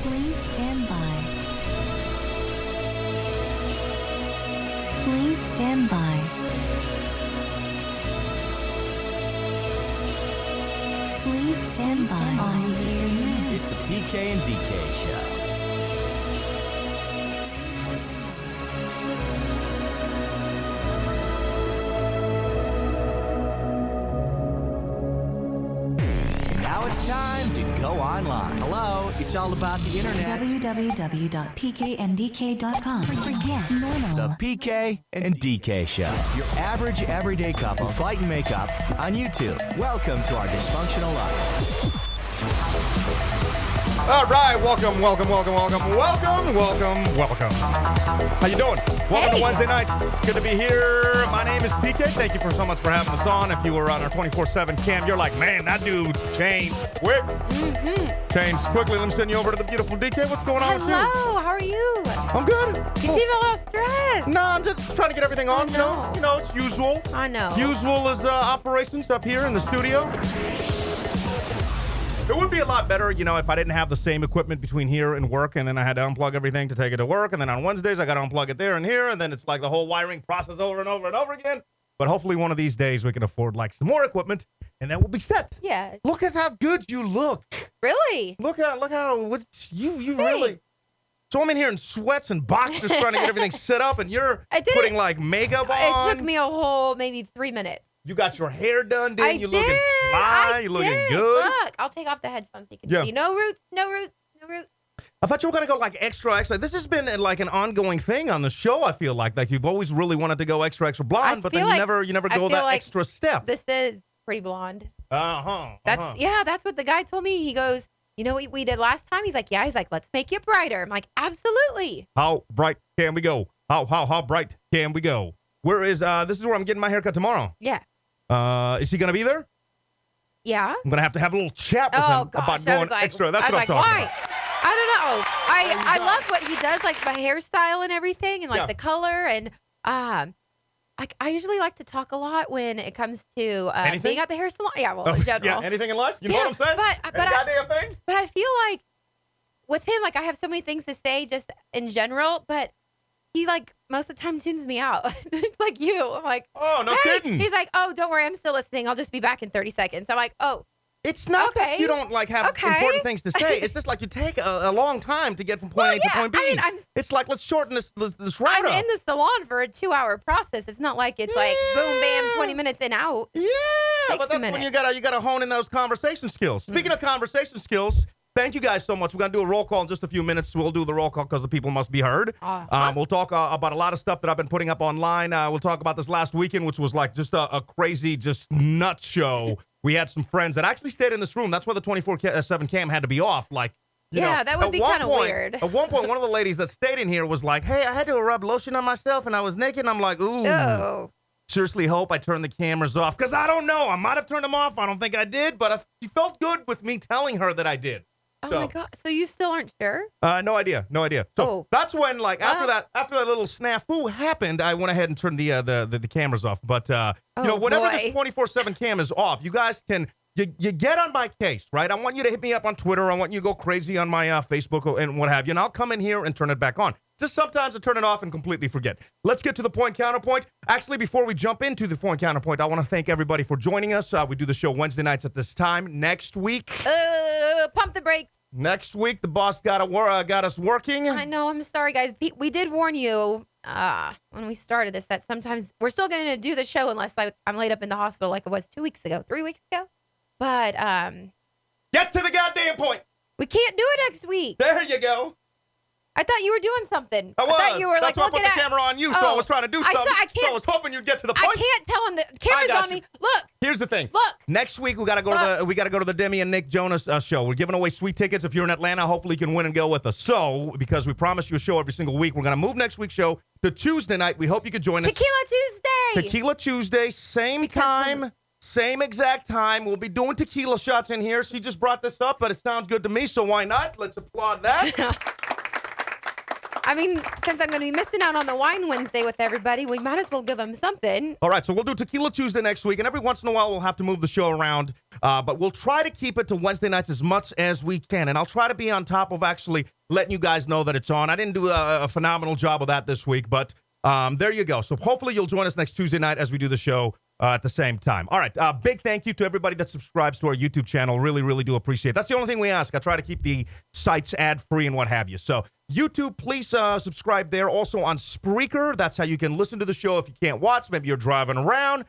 Please stand by. Please stand by. Please stand by on the air news. It's the PK and DK show. Now it's time to go online. Hello, it's all about the internet. www.pkndk.com. Forget normal. The PK and DK show. Your average everyday couple fight and make up on YouTube. Welcome to our dysfunctional life. All right, welcome. How you doing? Welcome to Wednesday night. Good to be here. My name is PK. Thank you so much for having us on. If you were on our 24/7 cam, you're like, man, that dude changed quick. Changed quickly. Let me send you over to the beautiful DK. What's going on with you? Hello, how are you? I'm good. You seem a little stressed. No, I'm just trying to get everything on. I know. It's usual. I know. Usual is operations up here in the studio. It would be a lot better, if I didn't have the same equipment between here and work, and then I had to unplug everything to take it to work, and then on Wednesdays I got to unplug it there and here, and then it's like the whole wiring process over and over and over again. But hopefully one of these days we can afford some more equipment, and then we'll be set. Yeah. Look at how good you look. Really? Look how you really. So I'm in here in sweats and boxers trying to get everything set up, and you're putting makeup on. It took me a whole maybe 3 minutes. You got your hair done, dude. You're looking fly. You're looking good. Look, I'll take off the headphones so you can see. No roots. I thought you were going to go extra. This has been an ongoing thing on the show, I feel like. You've always really wanted to go extra blonde, but then you never go that extra step. This is pretty blonde. Uh-huh. That's what the guy told me. He goes, you know what we did last time? He's like, let's make you brighter. I'm like, absolutely. How bright can we go? How bright can we go? Where is, this is where I'm getting my haircut tomorrow. Yeah. Is he going to be there? Yeah. I'm going to have a little chat with him about going extra. That's what I'm talking why? about. I don't know. I love what he does, my hairstyle and everything, and the color, and I usually like to talk a lot when it comes to being at the hair salon. Yeah, well, in general. Yeah, anything in life? You know what I'm saying? But goddamn thing? But I feel like with him, I have so many things to say just in general, but he most of the time tunes me out. Like you. I'm like, oh, no kidding. He's like, oh, don't worry, I'm still listening. I'll just be back in 30 seconds. I'm like, oh. It's not that you don't have important things to say. It's just you take a long time to get from point A to point B. It's let's shorten this route I'm in the salon for a 2-hour process. It's not like it's boom, bam, 20 minutes and out. Yeah, but that's when you gotta hone in those conversation skills. Speaking of conversation skills, thank you guys so much. We're going to do a roll call in just a few minutes. We'll do the roll call because the people must be heard. We'll talk about a lot of stuff that I've been putting up online. We'll talk about this last weekend, which was just a crazy, just nut show. We had some friends that actually stayed in this room. That's why the 24/7 cam had to be off. That would be kind of weird. At one point, one of the ladies that stayed in here was like, hey, I had to rub lotion on myself and I was naked. And I'm like, ooh. Oh. Seriously hope I turned the cameras off because I don't know. I might have turned them off. I don't think I did, but she felt good with me telling her that I did. Oh my God! So you still aren't sure? No idea. So that's when, after that little snafu happened, I went ahead and turned the cameras off. But whenever this 24/7 cam is off, you guys can you get on my case, right? I want you to hit me up on Twitter. I want you to go crazy on my Facebook and what have you, and I'll come in here and turn it back on. Just sometimes I turn it off and completely forget. Let's get to the point counterpoint. Actually, before we jump into the point counterpoint, I want to thank everybody for joining us. We do the show Wednesday nights at this time. Next week. Pump the brakes. Next week, the boss got us working. I know. I'm sorry, guys. We did warn you when we started this that sometimes we're still going to do the show unless I'm laid up in the hospital like it was 2 weeks ago, 3 weeks ago. But get to the goddamn point. We can't do it next week. There you go. I thought you were doing something. I thought you were That's why I put the camera on you, so I was trying to do something. So I was hoping you'd get to the point. I can't tell him the camera's on me. Look. Here's the thing. Look. Next week we gotta go to the Demi and Nick Jonas show. We're giving away sweet tickets. If you're in Atlanta, hopefully you can win and go with us. So because we promise you a show every single week, we're gonna move next week's show to Tuesday night. We hope you could join us. Tequila Tuesday, same time. Same exact time. We'll be doing tequila shots in here. She just brought this up, but it sounds good to me, so why not? Let's applaud that. I mean, since I'm going to be missing out on the Wine Wednesday with everybody, we might as well give them something. All right, so we'll do Tequila Tuesday next week, and every once in a while we'll have to move the show around, but we'll try to keep it to Wednesday nights as much as we can, and I'll try to be on top of actually letting you guys know that it's on. I didn't do a phenomenal job of that this week, but there you go. So hopefully you'll join us next Tuesday night as we do the show at the same time. All right, big thank you to everybody that subscribes to our YouTube channel. Really, really do appreciate it. That's the only thing we ask. I try to keep the sites ad-free and what have you. So YouTube, please subscribe there. Also on Spreaker, that's how you can listen to the show if you can't watch. Maybe you're driving around.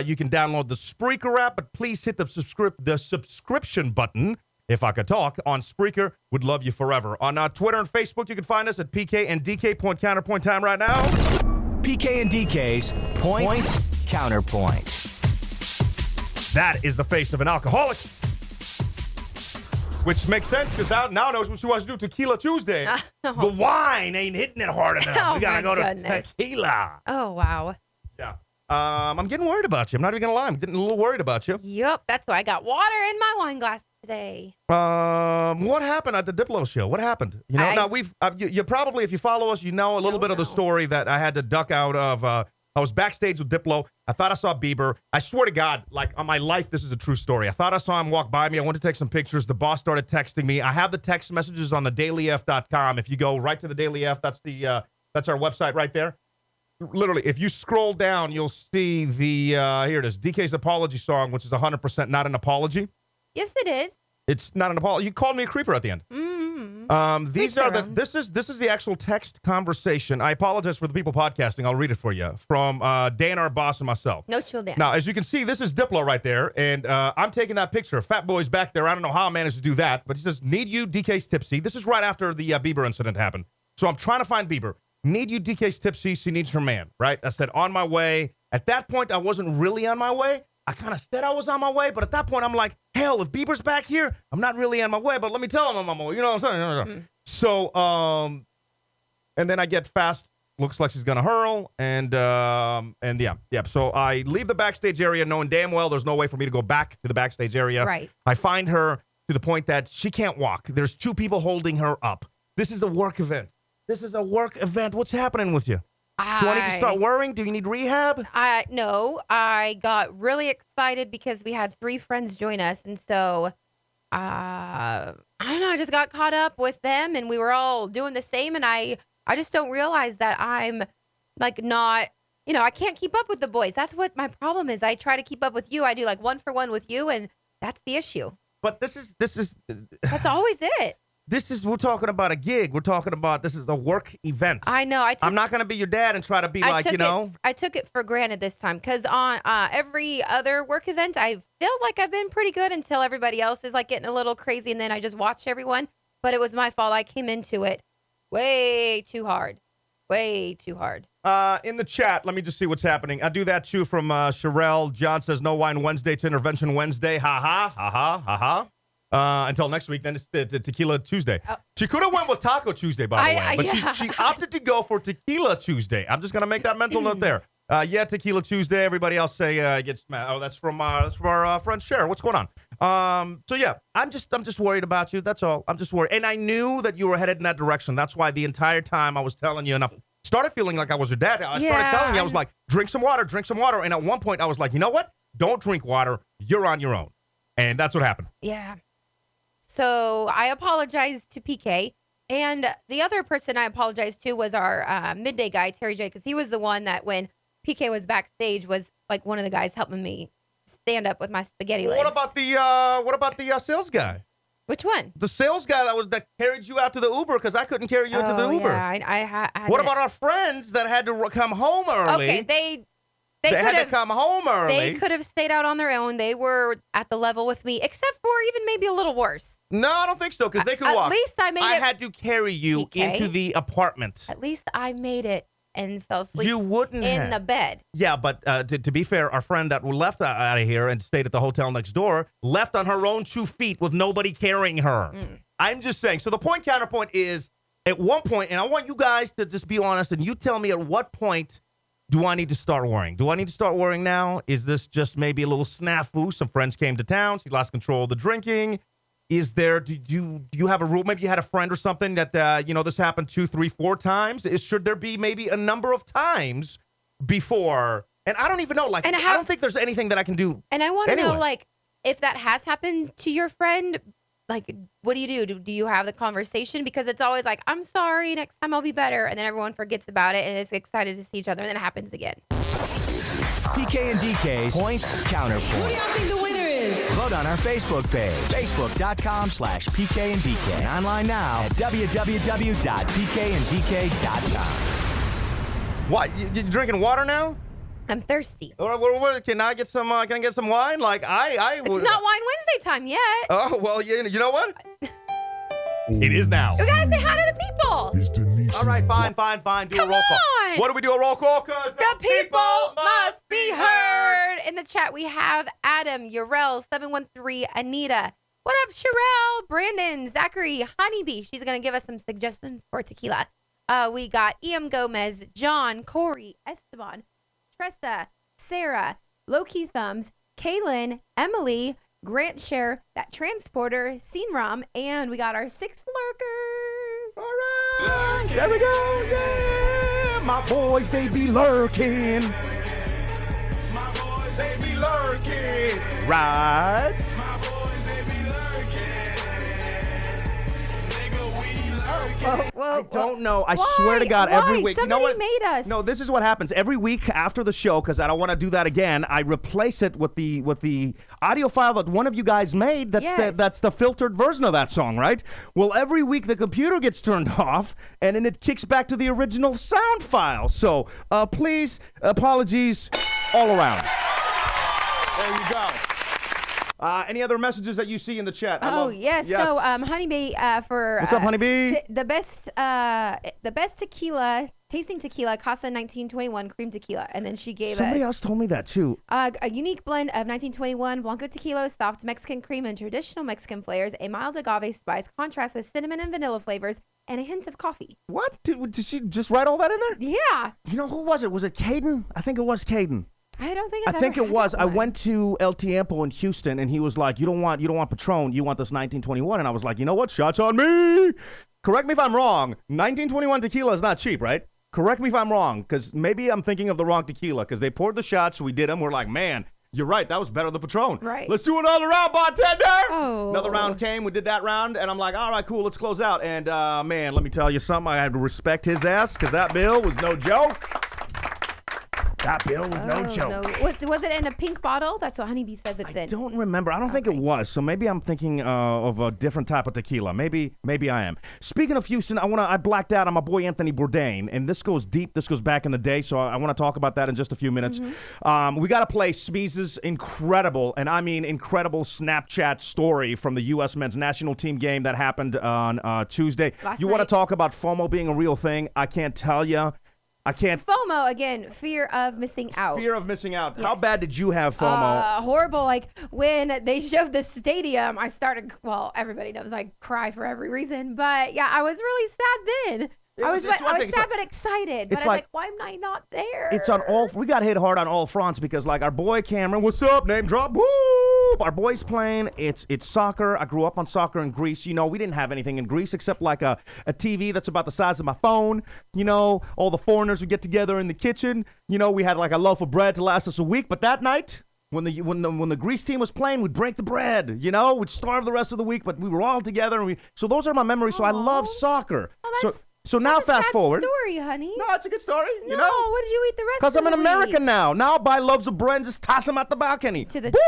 You can download the Spreaker app, but please hit the subscription button, if I could talk, on Spreaker. Would love you forever. On Twitter and Facebook, you can find us at PK and DK. Point Counterpoint time right now. PK and DK's Point-counterpoint. That is the face of an alcoholic. Which makes sense because now knows what she wants to do Tequila Tuesday. The wine ain't hitting it hard enough. We gotta go to tequila. Oh, wow. Yeah. I'm getting worried about you. I'm not even gonna lie. I'm getting a little worried about you. Yep. That's why I got water in my wine glass today. What happened at the Diplo show? What happened? You know, now we've you probably, if you follow us, you know a little bit of the story that I had to duck out of. I was backstage with Diplo. I thought I saw Bieber. I swear to God, like on my life, this is a true story. I thought I saw him walk by me. I went to take some pictures. The boss started texting me. I have the text messages on the dailyf.com. If you go right to the Daily F, that's our website right there. Literally, if you scroll down, you'll see the here it is, DK's apology song, which is 100% not an apology. Yes, it is. It's not an apology. You called me a creeper at the end. These are this is the actual text conversation. I apologize for the people podcasting. I'll read it for you from Dan, our boss, and myself. No chill, Dan. Now, as you can see, this is Diplo right there, and I'm taking that picture. Fat Boy's back there. I don't know how I managed to do that, but he says, "Need you, DK's tipsy." This is right after the Bieber incident happened. So I'm trying to find Bieber. Need you, DK's tipsy. She needs her man. Right? I said on my way. At that point, I wasn't really on my way. I kind of said I was on my way, but at that point, I'm like, hell, if Bieber's back here, I'm not really on my way, but let me tell him I'm on my way. You know what I'm saying? So, and then I get fast. Looks like she's going to hurl. And yeah. So I leave the backstage area knowing damn well there's no way for me to go back to the backstage area. Right. I find her to the point that she can't walk. There's two people holding her up. This is a work event. What's happening with you? Do I need to start worrying? Do you need rehab? No. I got really excited because we had 3 friends join us. And so, I don't know. I just got caught up with them and we were all doing the same. And I just don't realize that I'm like not, I can't keep up with the boys. That's what my problem is. I try to keep up with you. I do like 1 for 1 with you. And that's the issue. But this is. That's always it. We're talking about a gig. We're talking about, this is a work event. I know. I'm not going to be your dad and try to be I took it for granted this time because on every other work event, I feel like I've been pretty good until everybody else is like getting a little crazy and then I just watch everyone. But it was my fault. I came into it way too hard. In the chat, let me just see what's happening. I do that too from Sherelle. John says, no wine Wednesday to Intervention Wednesday. Ha ha, ha ha, ha ha. Until next week, then it's Tequila Tuesday. Oh. She could have went with Taco Tuesday, by the way, but she opted to go for Tequila Tuesday. I'm just gonna make that mental note there. Tequila Tuesday. Everybody else say gets mad. Oh, that's from our friend Cher. What's going on? So yeah, I'm just worried about you. That's all. I'm just worried, and I knew that you were headed in that direction. That's why the entire time I was telling you, and I started feeling like I was your dad. I started telling you, I was like, drink some water, and at one point I was like, you know what? Don't drink water. You're on your own, and that's what happened. Yeah. So I apologized to PK. And the other person I apologized to was our midday guy, Terry J, because he was the one that when PK was backstage was like one of the guys helping me stand up with my spaghetti legs. What about the sales guy? Which one? The sales guy that carried you out to the Uber because I couldn't carry you to the Uber. Yeah, what about our friends that had to come home early? Okay, they had to come home early. They could have stayed out on their own. They were at the level with me, except for even maybe a little worse. No, I don't think so, because they could walk. At least I had to carry you into the apartment. At least I made it and fell asleep. You wouldn't in the bed. Yeah, but to be fair, our friend that left out of here and stayed at the hotel next door left on her own 2 feet with nobody carrying her. I'm just saying. So the point counterpoint is, at one point, and I want you guys to just be honest, and you tell me at what point do I need to start worrying? Do I need to start worrying now? Is this just maybe a little snafu? Some friends came to town. She lost control of the drinking. Is there? Do you have a rule? Maybe you had a friend or something that this happened 2, 3, 4 times. Should there be maybe a number of times before? And I don't even know. Like, I don't think there's anything that I can do. And I want to know, like, if that has happened to your friend, like, what do you do? Do you have the conversation? Because it's always like, I'm sorry, next time I'll be better. And then everyone forgets about it and is excited to see each other. And then it happens again. PK and DK's Point Counterpoint. Who do y'all think the winner is? Vote on our Facebook page, facebook.com/PK and DK. And online now at www.pkanddk.com. What? You drinking water now? I'm thirsty. Can I get some? Can I get some wine? Like It's not Wine Wednesday time yet. Oh well, you know what? It is now. We gotta say hi to the people. All right, fine. Do a roll call. On. What do we do? A roll call? Cause the people must be heard. In the chat, we have Adam, Urel, 713, Anita. What up, Sherelle, Brandon, Zachary, Honeybee. She's gonna give us some suggestions for tequila. We got E.M. Gomez, John, Corey, Esteban, Tressa, Sarah, Low-Key Thumbs, Kaylin, Emily, Grant Share, That Transporter, Scene Rom, and we got our 6 lurkers. All right, there we go. Yeah, my boys, they be lurking. My boys, they be lurking. Right. My boys, they be lurking. Nigga, we lurking. Whoa, I don't know. I Why? swear to God, every week. Somebody you know what? made us. No, this is what happens every week after the show, because I don't want to do that again. I replace it with the audio file that one of you guys made. That's the filtered version of that song, right? Well, every week the computer gets turned off, and then it kicks back to the original sound file. So please, apologies all around. There you go. Any other messages that you see in the chat? Yes. So, Honeybee, for what's up, Honeybee? The best tequila, tasting tequila, Casa 1921 cream tequila, and then she gave Somebody us else told me that too. A unique blend of 1921 Blanco tequila, soft Mexican cream, and traditional Mexican flavors. A mild agave spice contrasts with cinnamon and vanilla flavors, and a hint of coffee. What? Did she just write all that in there? Yeah. You know, who was it? Was it Caden? I think it was Caden. I don't think I think it was. I went to El Tiempo in Houston, and he was like, "You don't want Patron. You want this 1921." And I was like, "You know what? Shots on me." Correct me if I'm wrong. 1921 tequila is not cheap, right? Correct me if I'm wrong, because maybe I'm thinking of the wrong tequila. Because they poured the shots, we did them. We're like, man, you're right. That was better than Patron. Right. Let's do another round, bartender. Oh. Another round came. We did that round, and I'm like, all right, cool. Let's close out. And man, let me tell you something. I had to respect his ass, because that bill was no joke. That bill was no joke. No. Was it in a pink bottle? That's what Honeybee says it's in. I don't remember. I don't think it was. So maybe I'm thinking of a different type of tequila. Maybe I am. Speaking of Houston, I blacked out on my boy Anthony Bourdain, and this goes deep. This goes back in the day, so I want to talk about that in just a few minutes. Mm-hmm. We got to play Smeez's incredible, and I mean incredible, Snapchat story from the U.S. men's national team game that happened on Tuesday. Last want to night. talk about FOMO being a real thing? I can't tell you. I can't. FOMO, again, fear of missing out. Fear of missing out. Yes. How bad did you have FOMO? Horrible. Like, when they showed the stadium, I started, well, everybody knows I cry for every reason. But, yeah, I was really sad then. I was sad but excited. But I was like, why am I not there? It's on all. We got hit hard on all fronts because, like, our boy Cameron, what's up? Name drop. Woo! Our boy's playing. It's soccer. I grew up on soccer in Greece. You know, we didn't have anything in Greece except like a TV that's about the size of my phone. You know, all the foreigners would get together in the kitchen. You know, we had like a loaf of bread to last us a week. But that night, when the Greece team was playing, we'd break the bread. You know, we'd starve the rest of the week. But we were all together. And so those are my memories. So I love soccer. So now fast forward. Story, honey. No, it's a good story. No, you know? what did you eat the rest of Because I'm the an week? American now. Now I buy loaves of bread and just toss them out the balcony. To the ducks.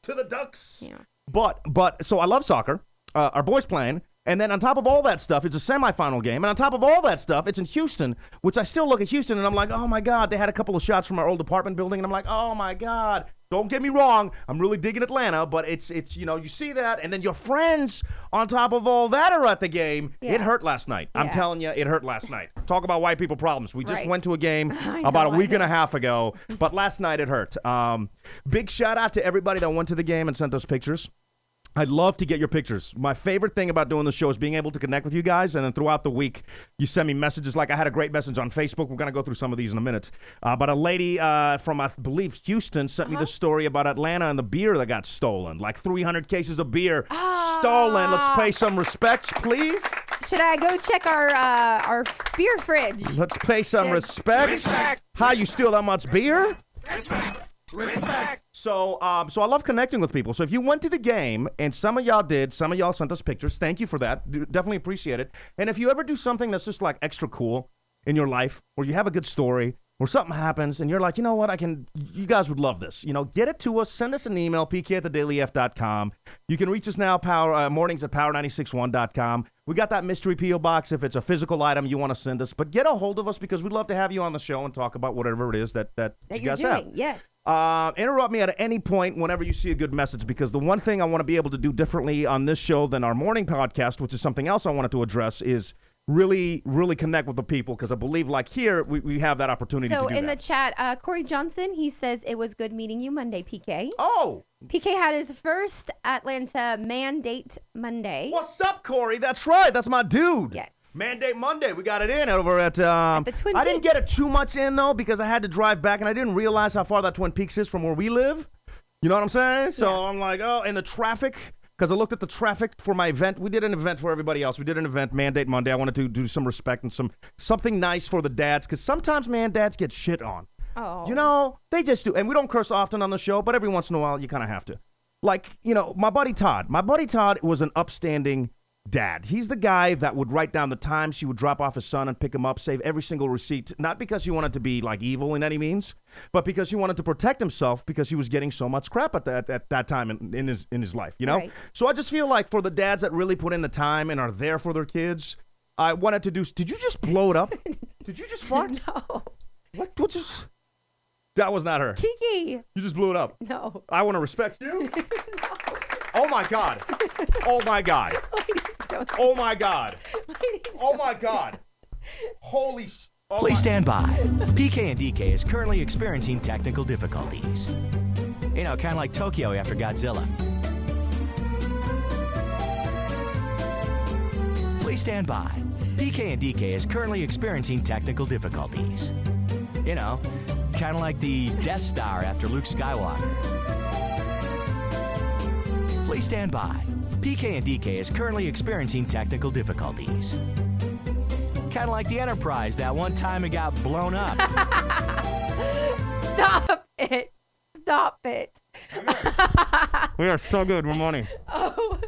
To the ducks. Yeah. But so I love soccer. Our boys playing. And then on top of all that stuff, it's a semifinal game. And on top of all that stuff, it's in Houston, which I still look at Houston and I'm like, oh my God, they had a couple of shots from our old apartment building. And I'm like, oh my God. Don't get me wrong. I'm really digging Atlanta, but it's you know, you see that. And then your friends on top of all that are at the game. Yeah. It hurt last night. I'm telling you, it hurt last night. Talk about white people problems. We just went to a game about a week and a half ago, but last night it hurt. Big shout out to everybody that went to the game and sent us pictures. I'd love to get your pictures. My favorite thing about doing the show is being able to connect with you guys, and then throughout the week, you send me messages. Like I had a great message on Facebook. We're going to go through some of these in a minute. But a lady from, I believe, Houston sent me the story about Atlanta and the beer that got stolen. Like 300 cases of beer stolen. Let's pay some respects, please. Should I go check our beer fridge? Let's pay some respects. How you steal that much beer? Respect. So I love connecting with people. So if you went to the game, and some of y'all did, some of y'all sent us pictures, thank you for that. Definitely appreciate it. And if you ever do something that's just like extra cool in your life, or you have a good story, or something happens, and you're like, you know what, you guys would love this. Get it to us. Send us an email, pk@thedailyf.com. You can reach us now, mornings at power961.com. We got that mystery P.O. box if it's a physical item you want to send us. But get a hold of us because we'd love to have you on the show and talk about whatever it is that you guys doing. have. Yes. Interrupt me at any point whenever you see a good message, because the one thing I want to be able to do differently on this show than our morning podcast, which is something else I wanted to address, is really, really connect with the people, because I believe like here we have that opportunity to do that. So in the chat, Corey Johnson, he says it was good meeting you Monday, PK. Oh! PK had his first Atlanta Mandate Monday. What's up, Corey? That's right. That's my dude. Yes. Mandate Monday. We got it in over at the Twin Peaks. I didn't get it too much in, though, because I had to drive back, and I didn't realize how far that Twin Peaks is from where we live. You know what I'm saying? So I'm like, and the traffic, because I looked at the traffic for my event. We did an event for everybody else. We did an event, Mandate Monday. I wanted to do some respect and something nice for the dads, because sometimes, man, dads get shit on. Oh. They just do. And we don't curse often on the show, but every once in a while, you kind of have to. Like, my buddy Todd. My buddy Todd was an upstanding dad. He's the guy that would write down the time she would drop off his son and pick him up, save every single receipt, not because he wanted to be like evil in any means, but because he wanted to protect himself, because he was getting so much crap at that time in his life, Right. So I just feel like for the dads that really put in the time and are there for their kids, I wanted to do. Did you just blow it up? Did you just fart? No. What just? That was not her. Kiki. You just blew it up. No. I want to respect you. No. Oh my God. Oh my God. Oh my God. Oh my God. Holy sh... Oh Please stand by. PK and DK is currently experiencing technical difficulties. Kind of like Tokyo after Godzilla. Please stand by. PK and DK is currently experiencing technical difficulties. Kind of like the Death Star after Luke Skywalker. Please stand by. PK and DK is currently experiencing technical difficulties. Kind of like the Enterprise that one time it got blown up. Stop it. Stop it. We are so good. We're money. Oh.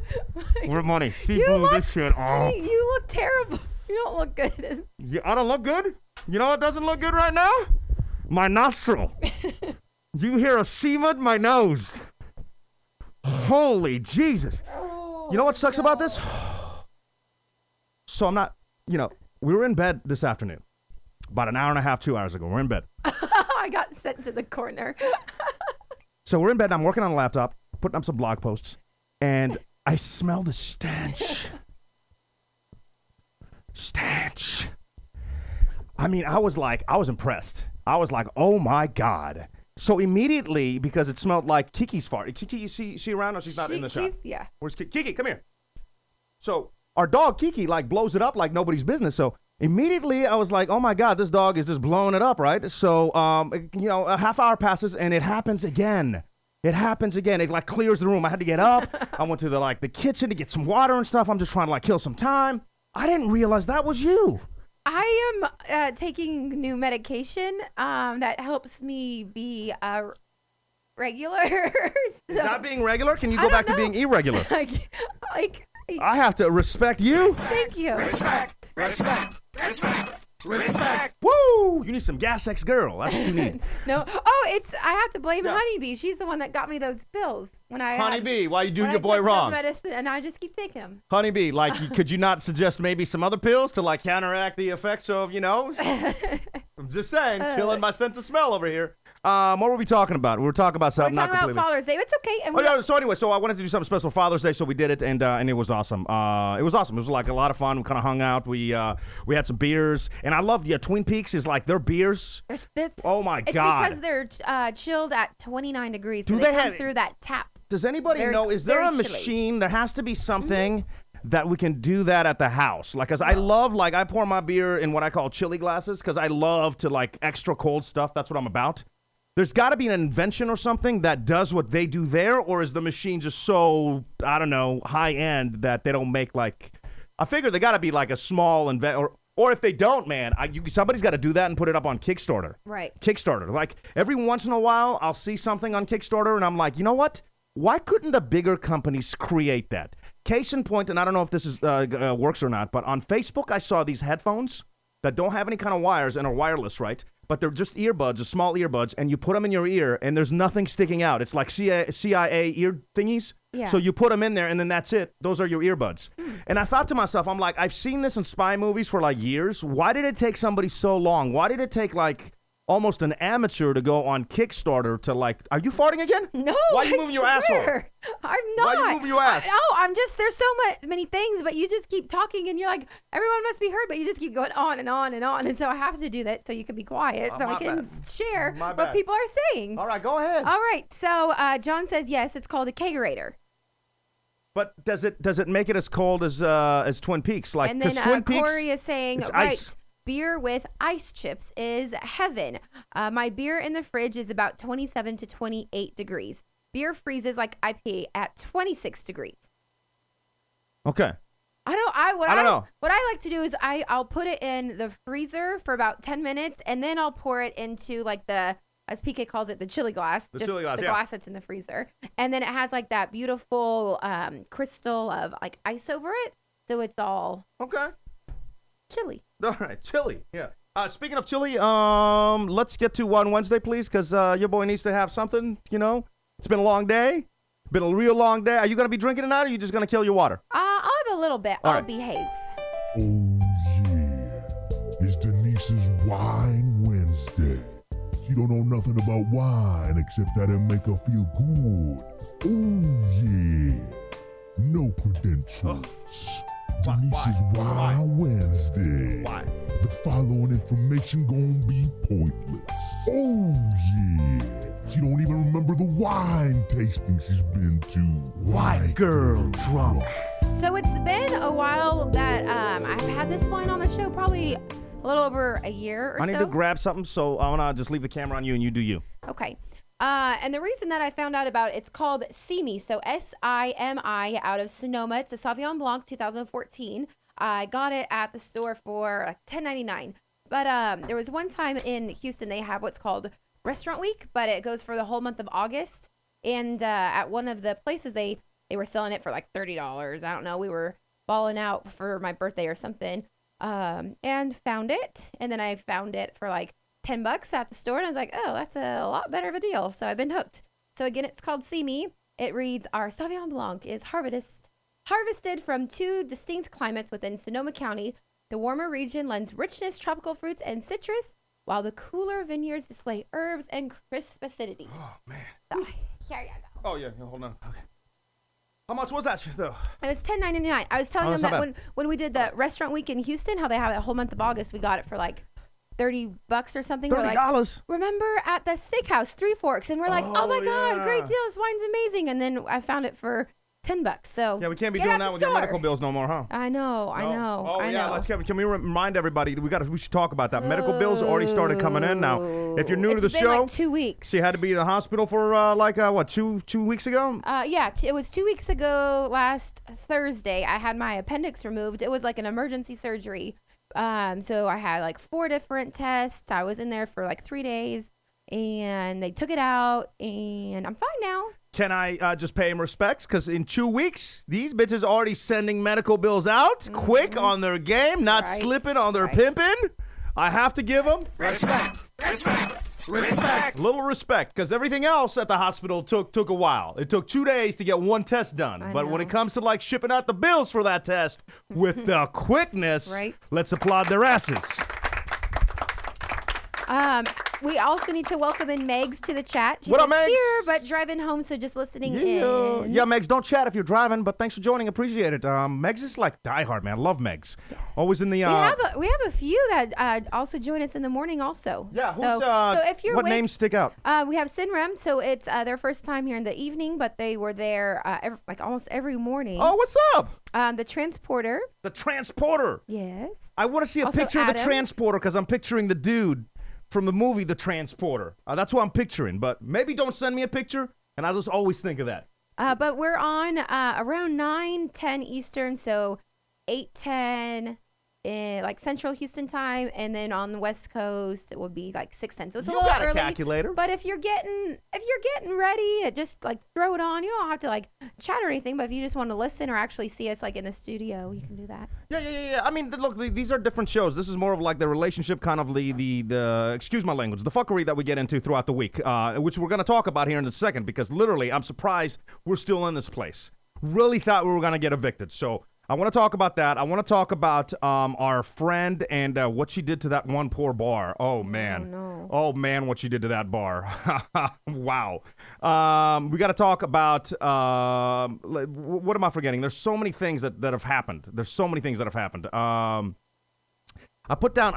We're money. See, boo, this shit. Oh. You look terrible. You don't look good. I don't look good? You know what doesn't look good right now? My nostril. You hear a semen? My nose. Holy Jesus. Oh, you know what sucks about this? So I'm not, we were in bed this afternoon. About an hour and a half, 2 hours ago. We're in bed. I got sent to the corner. So we're in bed, and I'm working on a laptop, putting up some blog posts, and I smell the stench. Stench. I mean, I was impressed. I was like, oh my God. So immediately, because it smelled like Kiki's fart. Kiki, you see around, or she's not in the shot? Yeah. Where's Kiki? Kiki, come here. So our dog, Kiki, blows it up like nobody's business. So immediately I was like, oh my God, this dog is just blowing it up, right? So, a half hour passes and it happens again. It clears the room. I had to get up. I went to the kitchen to get some water and stuff. I'm just trying to kill some time. I didn't realize that was you. I am taking new medication that helps me be regular. Is that being regular? Can you go back to being irregular? I have to respect you. Thank you. Respect. Woo! You need some Gas X Girl. That's what you need. No. I have to blame Honeybee. She's the one that got me those pills when I Honeybee, why you doing your boy wrong? Medicine, and I just keep taking them. Honeybee, could you not suggest maybe some other pills to counteract the effects of, I'm just saying, killing my sense of smell over here. What were we talking about? We were talking about something We're talking about Father's Day. It's okay. And so anyway, I wanted to do something special for Father's Day, so we did it, and it was awesome. It was awesome. It was a lot of fun. We kind of hung out. We had some beers, and I love Twin Peaks is their beers. Oh my God! It's because they're chilled at 29 degrees. So Do they they come have through that tap? Does anybody know? Is there a machine? There has to be something that we can do that at the house. Like, cause I love, like, I pour my beer in what I call chili glasses because I love to like extra cold stuff. That's what I'm about. There's got to be an invention or something that does what they do there, or is the machine just so, I don't know, high end that they don't make like? I figure they got to be like a small or if they don't, man, somebody's got to do that and put it up on Kickstarter. Right. Kickstarter. Like every once in a while, I'll see something on Kickstarter and I'm like, you know what? Why couldn't the bigger companies create that? Case in point, and I don't know if this is works or not, but on Facebook, I saw these headphones that don't have any kind of wires and are wireless, right? But they're just earbuds, small earbuds, and you put them in your ear, and there's nothing sticking out. It's like CIA ear thingies. Yeah. So you put them in there, and then that's it. Those are your earbuds. And I thought to myself, I'm like, I've seen this in spy movies for like years. Why did it take somebody so long? Why did it take like almost an amateur to go on Kickstarter to like, are you farting again? No. Why are you moving your asshole? I'm not. Why are you moving your ass? I'm just, there's so many things, but you just keep talking and you're like, everyone must be heard, but you just keep going on and on and on. And so I have to do that so you can be quiet so I can share what people are saying. All right, go ahead. All right. So John says, yes, it's called a kegerator. But does it make it as cold as Twin Peaks? Like, and then Twin Peaks, Corey is saying, ice. Beer with ice chips is heaven. My beer in the fridge is about 27 to 28 degrees. Beer freezes like IPA at 26 degrees. Okay. I don't know. What I like to do is I'll put it in the freezer for about 10 minutes, and then I'll pour it into like as PK calls it, the chili glass. The glass that's in the freezer. And then it has like that beautiful crystal of like ice over it. So it's all chili. All right, chili. Yeah. Speaking of chili, let's get to one Wednesday, please, because your boy needs to have something, you know. It's been a long day. Been a real long day. Are you going to be drinking tonight, or are you just going to kill your water? I'll have a little bit. I'll behave. Oh, yeah. It's Denise's Wine Wednesday. She don't know nothing about wine except that it make her feel good. Oh, yeah. No credentials. Denise's Wine Wednesday. Why? The following information gonna be pointless. Oh, yeah. She don't even remember the wine tasting she's been to. White girl drunk. So it's been a while that I've had this wine on the show, probably a little over a year or so. I need to grab something, so I'm going to just leave the camera on you and you do you. Okay. And the reason that I found out about it's called Simi, so Simi, out of Sonoma. It's a Sauvignon Blanc 2014. I got it at the store for like $10.99. But there was one time in Houston they have what's called Restaurant Week, but it goes for the whole month of August. And at one of the places they were selling it for like $30. I don't know. We were balling out for my birthday or something, and found it. And then I found it for like $10 at the store, and I was like, oh, that's a lot better of a deal. So I've been hooked. So again, it's called Simi. It reads, our Sauvignon Blanc is harvested from 2 distinct climates within Sonoma County. The warmer region lends richness, tropical fruits, and citrus, while the cooler vineyards display herbs and crisp acidity. Oh, man. So, here you go. Oh, yeah. Hold on. Okay. How much was that, though? It was $10.99. I was telling them that when we did the Restaurant Week in Houston, how they have it the whole month of August, we got it for like $30 or something. $30. We're like, remember at the steakhouse, Three Forks, and we're like, oh my God, great deal. This wine's amazing. And then I found it for $10. So yeah, we can't be doing that with your medical bills no more, huh? I know. Oh yeah, can we remind everybody? We should talk about that. Medical bills already started coming in now. If you're new to the show, like 2 weeks. She had to be in the hospital for two weeks ago. Yeah, it was 2 weeks ago. Last Thursday, I had my appendix removed. It was like an emergency surgery. So I had like 4 different tests. I was in there for like 3 days, and they took it out, and I'm fine now. Can I just pay him respects? Because in 2 weeks, these bitches already sending medical bills out quick on their game, not slipping on their pimping. I have to give them respect. A little respect, because everything else at the hospital took a while. It took 2 days to get 1 test done. But when it comes to like shipping out the bills for that test with the quickness, let's applaud their asses. we also need to welcome in Megs to the chat. She's What up, Megs? here, but driving home, so just listening in. Yeah, Megs, don't chat if you're driving, but thanks for joining. Appreciate it. Megs is like diehard, man. Love Megs. Always in the... We have a few that also join us in the morning also. Yeah, who's, so if you're what names stick out? We have Sinrem, so it's their first time here in the evening, but they were there almost every morning. Oh, what's up? The Transporter. The Transporter. Yes. I want to see a Also picture of the Adam. Transporter because I'm picturing the dude from the movie The Transporter. That's what I'm picturing, but maybe don't send me a picture, and I just always think of that. But we're on around 9:10 Eastern, so 8:10 like Central Houston time, and then on the West Coast it would be like 6:10. So it's a little got a early. calculator. But if you're getting ready, just like throw it on. You don't have to like chat or anything. But if you just want to listen or actually see us like in the studio, you can do that. Yeah. I mean, look, these are different shows. This is more of like the relationship, kind of the excuse my language, the fuckery that we get into throughout the week, which we're gonna talk about here in a second. Because literally, I'm surprised we're still in this place. Really thought we were gonna get evicted. So I want to talk about that. I want to talk about our friend and what she did to that one poor bar. Oh, man. Oh, no. Oh, man, what she did to that bar. Wow. We got to talk about, what am I forgetting? There's so many things that have happened. I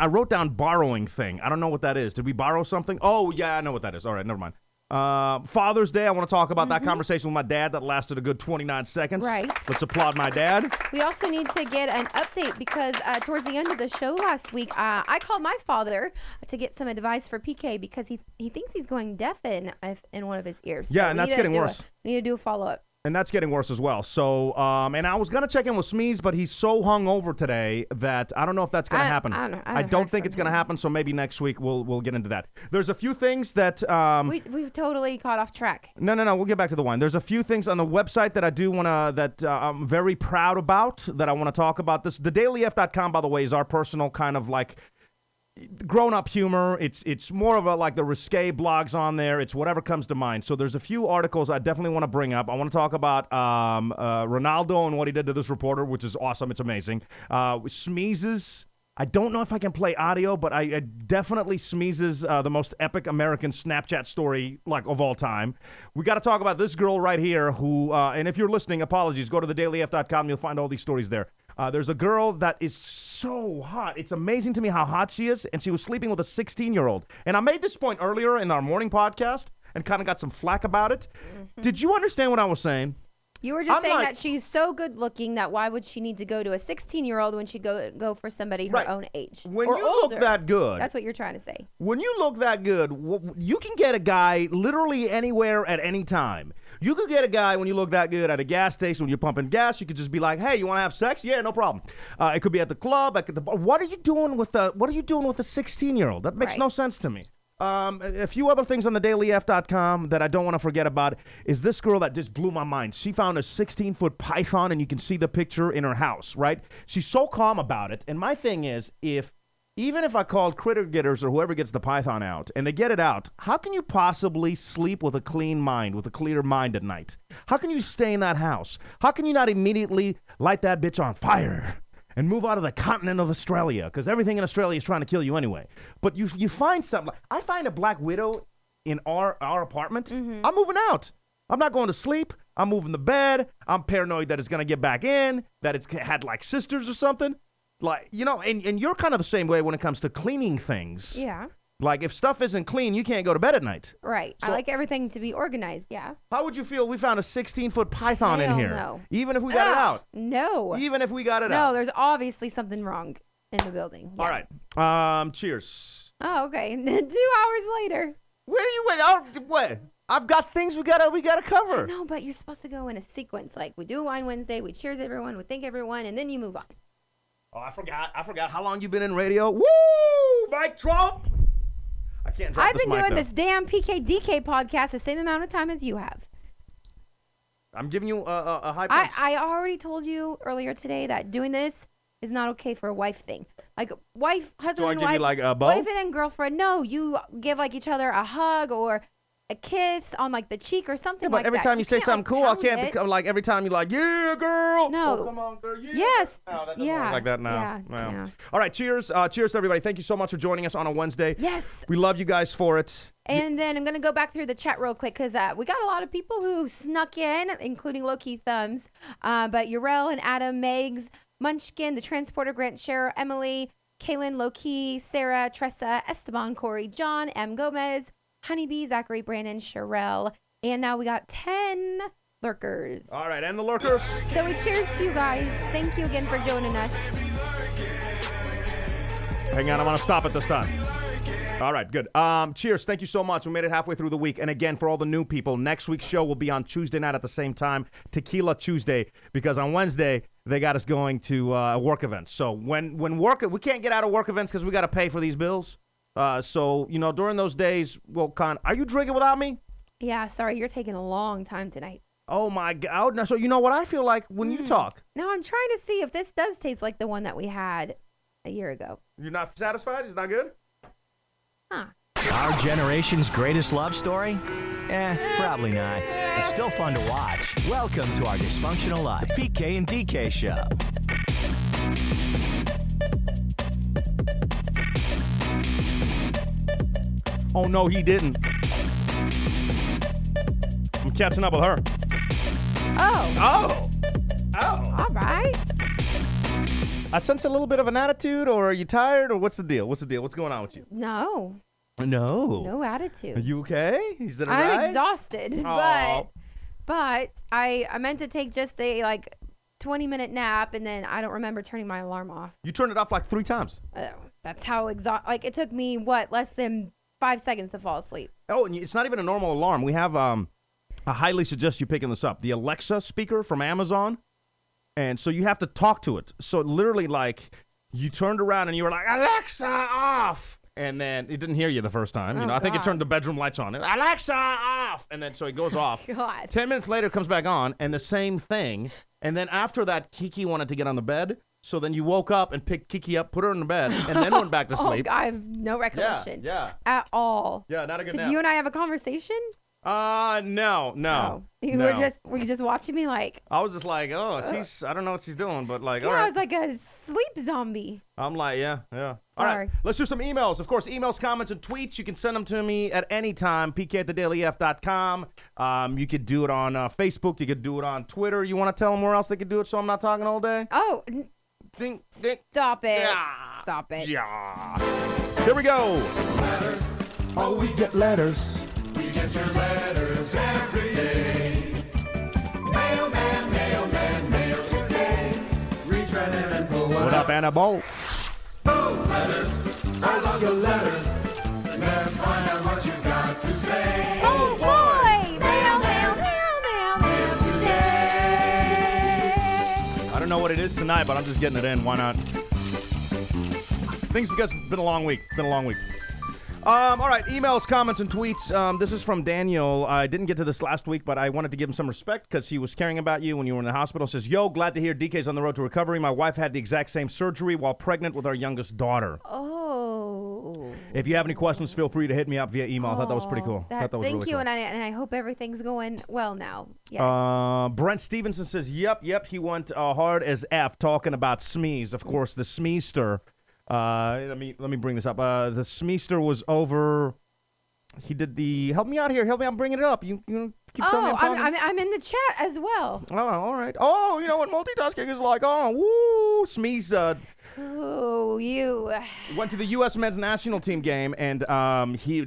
wrote down borrowing thing. I don't know what that is. Did we borrow something? Oh, yeah, I know what that is. All right, never mind. Father's Day, I want to talk about that conversation with my dad that lasted a good 29 seconds. Right. Let's applaud my dad. We also need to get an update because towards the end of the show last week, I called my father to get some advice for PK because he thinks he's going deaf in one of his ears. Yeah, so and that's getting worse. We need to do a follow-up. And that's getting worse as well. So, and I was going to check in with Smeeze, but he's so hungover today that I don't know if that's going to happen. I don't think it's going to happen, so maybe next week we'll get into that. There's a few things that... We've totally caught off track. No, we'll get back to the wine. There's a few things on the website that I do want to... that I'm very proud about, that I want to talk about. TheDailyF.com, by the way, is our personal kind of like... grown-up humor. It's more of a like the risque blogs on there. It's whatever comes to mind. So there's a few articles I definitely want to bring up. I want to talk about Ronaldo and what he did to this reporter, which is awesome. It's amazing. Smeezes. I don't know if I can play audio, but I definitely Smeezes the most epic American Snapchat story like of all time. We got to talk about this girl right here who, and if you're listening, apologies. Go to thedailyf.com. You'll find all these stories there. There's a girl that is so hot. It's amazing to me how hot she is, and she was sleeping with a 16-year-old. And I made this point earlier in our morning podcast and kind of got some flack about it. Did you understand what I was saying? You were just saying that she's so good looking that why would she need to go to a 16-year-old when she go for somebody her own age? When or you older. look that good. That's what you're trying to say. When you look that good, you can get a guy literally anywhere at any time. You could get a guy when you look that good at a gas station when you're pumping gas. You could just be like, "Hey, you want to have sex? Yeah, no problem." It could be at the club, at the bar. What are you doing with a 16-year-old? That makes no sense to me. A few other things on the dailyf.com that I don't want to forget about is this girl that just blew my mind. She found a 16-foot python, and you can see the picture in her house, right? She's so calm about it. And my thing is, even if I called Critter Getters or whoever gets the python out and they get it out, how can you possibly sleep with a clean mind, with a clear mind at night? How can you stay in that house? How can you not immediately light that bitch on fire and move out of the continent of Australia? Because everything in Australia is trying to kill you anyway. But you find something. I find a black widow in our apartment. I'm moving out. I'm not going to sleep. I'm moving the bed. I'm paranoid that it's going to get back in, that it's had like sisters or something. Like, you know, and you're kind of the same way when it comes to cleaning things. Yeah. Like, if stuff isn't clean, you can't go to bed at night. Right. So, I like everything to be organized, yeah. How would you feel if we found a 16-foot python in here? No. Even if we got it out? No. Even if we got it out? No, there's obviously something wrong in the building. Yeah. All right. Cheers. Oh, okay. 2 hours later. Where do you wait? Oh, what? I've got things we gotta cover. No, but you're supposed to go in a sequence. Like, we do Wine Wednesday, we cheers everyone, we thank everyone, and then you move on. Oh, I forgot how long you been in radio. Woo! Mike Trump! I can't drop I've this been mic, doing though. this damn PKDK podcast the same amount of time as you have. I'm giving you a high price. I already told you earlier today that doing this is not okay for a wife thing. Like, husband So I and give wife. you like a bow? Boyfriend and girlfriend. No, you give like each other a hug or a kiss on like the cheek or something but like every that. time you say can't, something cool, I can't become like every time you're like, yeah, girl. No. Oh, come on, girl. Yeah. Yes. No, that doesn't work like that now. Yeah. No. Yeah. All right, cheers. Cheers to everybody. Thank you so much for joining us on a Wednesday. Yes. We love you guys for it. And then I'm going to go back through the chat real quick because we got a lot of people who snuck in, including Low-Key Thumbs. But Urel and Adam, Megs, Munchkin, The Transporter, Grant, Scherer, Emily, Kaylin, Low-Key, Sarah, Tressa, Esteban, Corey, John, M. Gomez, Honeybee, Zachary, Brandon, Sherelle. And now we got 10 lurkers. All right, and the lurkers. So we cheers to you guys. Thank you again for joining us. Hang on, I'm going to stop it this time. All right, good. Cheers. Thank you so much. We made it halfway through the week. And again, for all the new people, next week's show will be on Tuesday night at the same time, Tequila Tuesday, because on Wednesday, they got us going to a work event. So when we can't get out of work events because we got to pay for these bills. So, during those days, are you drinking without me? Yeah, sorry, you're taking a long time tonight. Oh, my God. So you know what I feel like when you talk? No, I'm trying to see if this does taste like the one that we had a year ago. You're not satisfied? It's not good? Huh. Our generation's greatest love story? Probably not. It's still fun to watch. Welcome to our dysfunctional life, the PK and DK show. Oh, no, he didn't. I'm catching up with her. Oh. Oh. All right. I sense a little bit of an attitude, or are you tired, or what's the deal? What's going on with you? No. No Attitude. Are you okay? Is it all I'm right? exhausted, Aw. but I meant to take just a 20-minute nap, and then I don't remember turning my alarm off. You turned it off like 3 times. That's how it took me less than 5 seconds to fall asleep. Oh, and it's not even a normal alarm. We have I highly suggest you picking this up. The Alexa speaker from Amazon. And so you have to talk to it. So literally, you turned around and you were like, Alexa, off. And then it didn't hear you the first time. Oh, I think it God. turned the bedroom lights on. Alexa, off. And then so it goes off. God. 10 minutes later, it comes back on, and the same thing. And then after that, Kiki wanted to get on the bed. So then you woke up and picked Kiki up, put her in the bed, and then went back to sleep. I have no recollection. Yeah. At all. Yeah, not a good Did nap. you and I have a conversation? No. Oh. No. Were you just watching me I I was just like, I don't know what she's doing, but all I right. was like a sleep zombie. I'm like, yeah. All right, Sorry. let's do some emails. Of course, emails, comments, and tweets. You can send them to me at any time, pk@thedailyf.com. You could do it on Facebook. You could do it on Twitter. You want to tell them where else they could do it so I'm not talking all day? Oh, Ding. stop it. Yeah. Stop it. Yeah. Here we go. Letters. Oh, we get letters. We get your letters every day. Mailman, mail today. Reach right in and pull one What up, Annabelle? Oh, letters. I love your letters. Let's find out what you got to say. Oh, boy. Mail today. I don't know what it is tonight, but I'm just getting it in. Why not? Things because it's been a long week. All right, emails, comments, and tweets. This is from Daniel. I didn't get to this last week, but I wanted to give him some respect because he was caring about you when you were in the hospital. Says, yo, glad to hear DK's on the road to recovery. My wife had the exact same surgery while pregnant with our youngest daughter. Oh. If you have any questions, feel free to hit me up via email. I thought that was pretty cool. Thank really you, cool. and I hope everything's going well now. Yes. Brent Stevenson says, yep, he went hard as F talking about Smeeze. Of course, the Smeester. Let me bring this up. The Smeester was over. He did the. Help me out here. I'm bringing it up. You keep telling me I'm talking. I'm in the chat as well. Oh, all right. Oh, you know what multitasking is like? Oh, woo. Smeeze Oh, you. went to the U.S. men's national team game, and he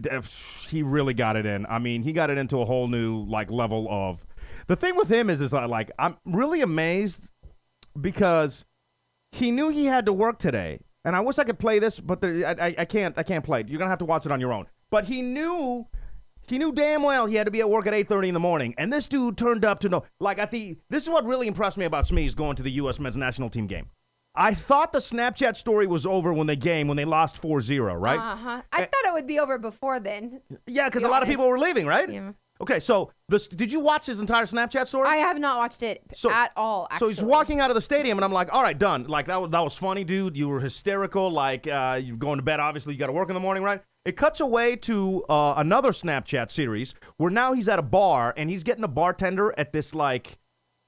really got it in. I mean, he got it into a whole new level of. The thing with him is I'm really amazed because he knew he had to work today. And I wish I could play this, but I can't play it. You're going to have to watch it on your own. But he knew damn well he had to be at work at 8:30 in the morning. And this dude turned up to this is what really impressed me about Smeeze going to the U.S. men's national team game. I thought the Snapchat story was over when they lost 4-0, right? Uh-huh. I thought it would be over before then. Yeah, because a lot of people were leaving, right? Yeah. Okay, so did you watch his entire Snapchat story? I have not watched it at all, actually. So he's walking out of the stadium, and I'm like, all right, done. That was funny, dude. You were hysterical. You're going to bed, obviously. You got to work in the morning, right? It cuts away to another Snapchat series where now he's at a bar and he's getting a bartender at this like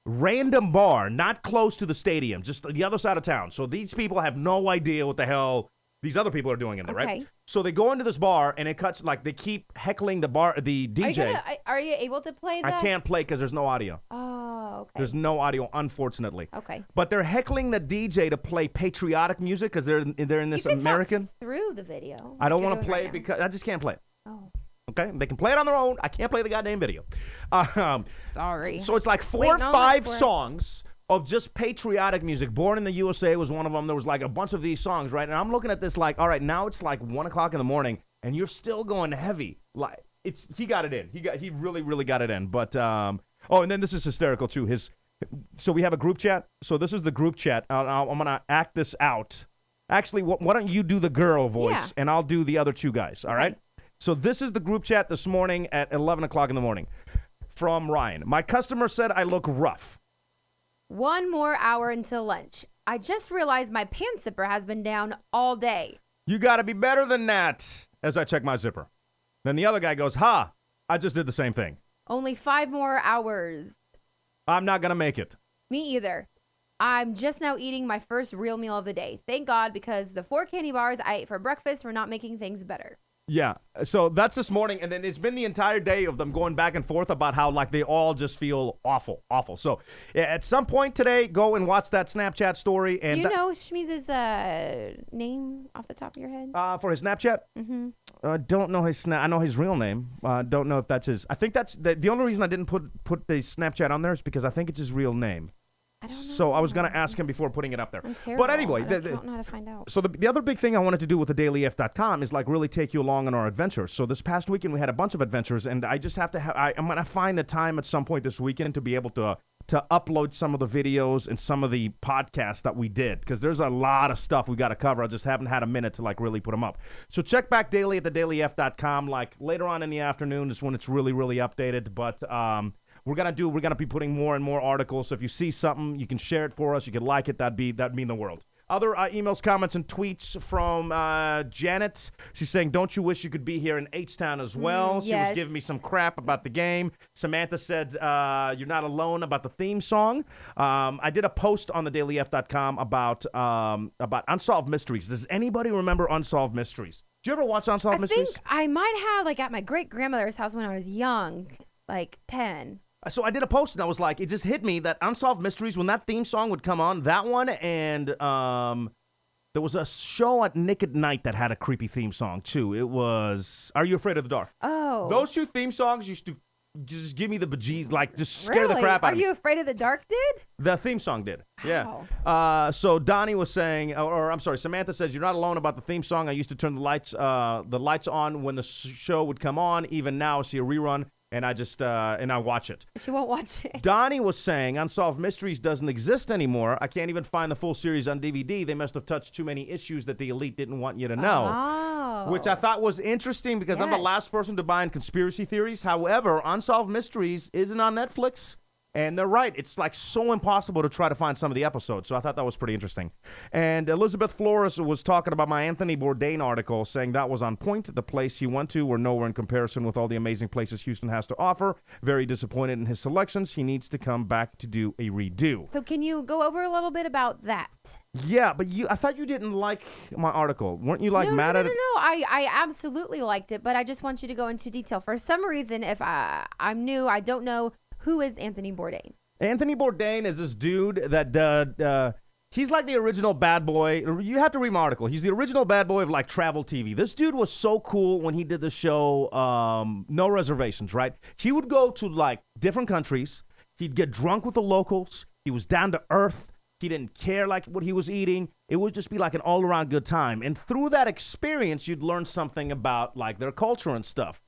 random bar, not close to the stadium, just the other side of town. So these people have no idea what the hell these other people are doing in there, right? So they go into this bar and it cuts like they keep heckling the DJ. Are you able to play that? I can't play because there's no audio. Oh, okay. There's no audio, unfortunately. Okay. But they're heckling the DJ to play patriotic music because they're in this American. Talk through the video. I don't want to play it because I just can't play it. Oh. Okay, they can play it on their own. I can't play the goddamn video. Sorry. So it's like four or five songs of just patriotic music. Born in the USA was one of them. There was like a bunch of these songs, right? And I'm looking at this like, all right, now it's like 1 o'clock in the morning, and you're still going heavy. Like he got it in. He really, really got it in. But and then this is hysterical too. So we have a group chat. So this is the group chat. I'm gonna act this out. Actually, why don't you do the girl voice, and I'll do the other two guys. All right. So this is the group chat this morning at 11 o'clock in the morning from Ryan. My customer said I look rough. 1 more hour until lunch. I just realized my pants zipper has been down all day. You got to be better than that, as I check my zipper. Then the other guy goes, I just did the same thing. Only 5 more hours. I'm not going to make it. Me either. I'm just now eating my first real meal of the day. Thank God, because the 4 candy bars I ate for breakfast were not making things better. Yeah, so that's this morning, and then it's been the entire day of them going back and forth about how, like, they all just feel awful. So at some point today, go and watch that Snapchat story. And do you know Shmeez's name off the top of your head? For his Snapchat? Mm-hmm. Don't know his I know his real name. Don't know if that's his. I think that's the only reason I didn't put the Snapchat on there is because I think it's his real name. I don't know. So I was going to ask him before putting it up there. I'm terrible. But anyway, I don't know how to find out. So the other big thing I wanted to do with the dailyf.com is like really take you along on our adventures. So this past weekend we had a bunch of adventures, and I just have to I'm going to find the time at some point this weekend to be able to upload some of the videos and some of the podcasts that we did, because there's a lot of stuff we got to cover. I just haven't had a minute to like really put them up. So check back daily at thedailyf.com. Like later on in the afternoon is when it's really, really updated. But we're gonna be putting more and more articles. So if you see something, you can share it for us. You can like it. That'd mean the world. Other emails, comments, and tweets from Janet. She's saying, don't you wish you could be here in H-Town as well? She was giving me some crap about the game. Samantha said, you're not alone about the theme song. I did a post on thedailyf.com about Unsolved Mysteries. Does anybody remember Unsolved Mysteries? Did you ever watch Unsolved Mysteries? I think I might have, like, at my great-grandmother's house when I was young, like 10. So I did a post, and I was like, it just hit me that Unsolved Mysteries, when that theme song would come on, that one, and there was a show at Nick at Night that had a creepy theme song, too. It was Are You Afraid of the Dark? Oh. Those two theme songs used to just give me the bejeez, like, just scare the crap out of me. Are You Afraid of the Dark did? The theme song did, wow. Yeah. So Donnie was saying, or I'm sorry, Samantha says, you're not alone about the theme song. I used to turn the lights on when the show would come on. Even now, I see a rerun. And I just, and I watch it. But you won't watch it. Donnie was saying Unsolved Mysteries doesn't exist anymore. I can't even find the full series on DVD. They must have touched too many issues that the elite didn't want you to know. Oh. Which I thought was interesting because I'm the last person to buy in conspiracy theories. However, Unsolved Mysteries isn't on Netflix. And they're right. It's like so impossible to try to find some of the episodes. So I thought that was pretty interesting. And Elizabeth Flores was talking about my Anthony Bourdain article, saying that was on point. The place he went to were nowhere in comparison with all the amazing places Houston has to offer. Very disappointed in his selections. He needs to come back to do a redo. So can you go over a little bit about that? Yeah, but I thought you didn't like my article. Weren't you mad at it? No. I absolutely liked it, but I just want you to go into detail. For some reason, if I'm new, I don't know. Who is Anthony Bourdain? Anthony Bourdain is this dude that he's like the original bad boy. You have to read my article. He's the original bad boy of like travel TV. This dude was so cool when he did the show No Reservations, right? He would go to like different countries. He'd get drunk with the locals. He was down to earth. He didn't care like what he was eating. It would just be like an all-around good time. And through that experience, you'd learn something about like their culture and stuff.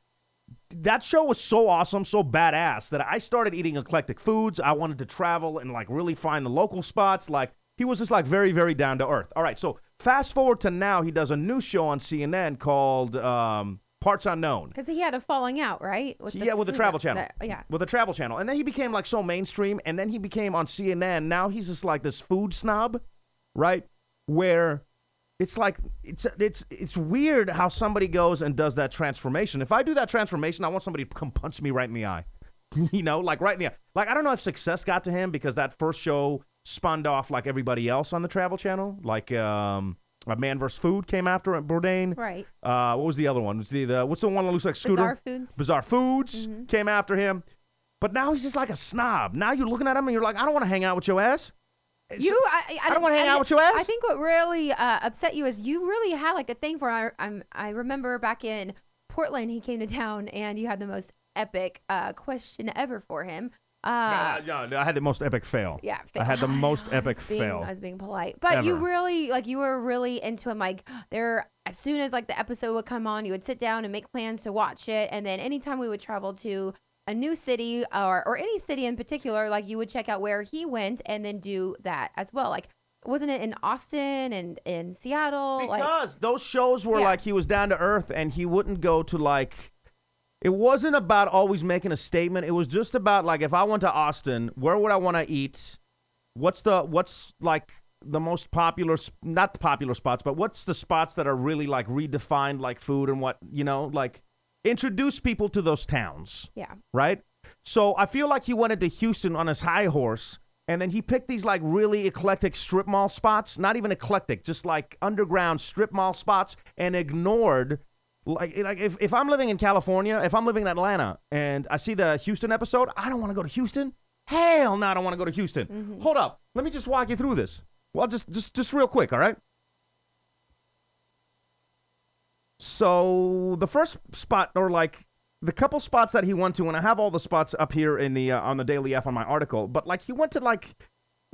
That show was so awesome, so badass that I started eating eclectic foods. I wanted to travel and like really find the local spots. Like he was just like very, very down to earth. All right, so fast forward to now, he does a new show on CNN called Parts Unknown. Because he had a falling out, right? With the Travel Channel. Yeah. With the Travel Channel. And then he became like so mainstream, and then he became on CNN. Now he's just like this food snob, right? Where it's like it's weird how somebody goes and does that transformation. If I do that transformation, I want somebody to come punch me right in the eye. You know, like right in the eye. Like, I don't know if success got to him because that first show spun off like everybody else on the Travel Channel. Like A Man vs. Food came after Bourdain. Right. What was the other one? What's the one that looks like Scooter? Bizarre Foods came after him. But now he's just like a snob. Now you're looking at him and you're like, I don't want to hang out with your ass. I don't want to hang out with your ass. I think what really upset you is you really had like a thing for I remember back in Portland, he came to town and you had the most epic question ever for him. No, I had the most epic fail. Yeah, I had the most epic fail. I was being polite, but ever. you were really into him. Like as soon as like the episode would come on, you would sit down and make plans to watch it, and then anytime we would travel to a new city or any city in particular, like you would check out where he went and then do that as well. Like, wasn't it in Austin and in Seattle? Because those shows were like he was down to earth and he wouldn't go to like, it wasn't about always making a statement. It was just about like, if I went to Austin, where would I want to eat? What's like the most popular, not the popular spots, but what's the spots that are really like redefined like food and what, you know, like, introduce people to those towns. Yeah. Right? So I feel like he went into Houston on his high horse, and then he picked these like really eclectic strip mall spots, not even eclectic, just like underground strip mall spots, and ignored, like if I'm living in California, if I'm living in Atlanta, and I see the Houston episode, I don't want to go to Houston. Hell no, I don't want to go to Houston. Mm-hmm. Hold up. Let me just walk you through this. Well, just real quick, all right? So the first spot, or like the couple spots that he went to, and I have all the spots up here in the on the Daily F on my article, but like he went to like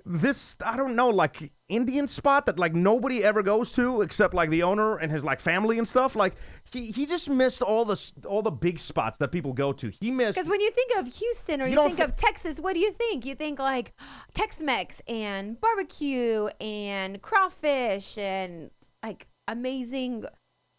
this, I don't know, like Indian spot that like nobody ever goes to except like the owner and his like family and stuff. Like he just missed all the big spots that people go to. He missed, because when you think of Houston or you think of Texas, what do you think? You think like Tex-Mex and barbecue and crawfish and like amazing,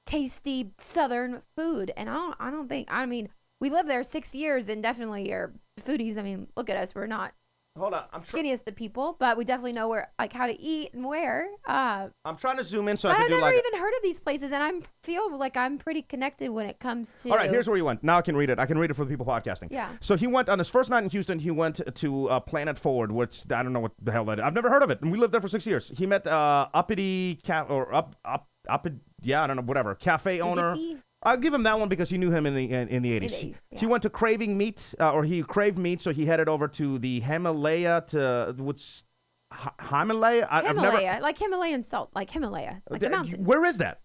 tasty Southern food. And I don't think, I mean, we lived there 6 years and definitely are foodies. I mean, look at us. We're not skinniest of people, but we definitely know where, like, how to eat and where. I'm trying to zoom in so I can do like... I've never even heard of these places, and I feel like I'm pretty connected when it comes to... All right, here's where he went. Now I can read it. I can read it for the people podcasting. Yeah. So he went, on his first night in Houston, he went to Planet Forward, which I don't know what the hell that is. I've never heard of it, and we lived there for 6 years. He met Uppity Cat, or yeah, I don't know, whatever, cafe owner. I'll give him that one because he knew him in the 80s. Yeah. He went to craving meat, or he craved meat, so he headed over to the Himalaya Himalaya? Himalaya, like Himalayan salt, like Himalaya, like the mountain. Where is that?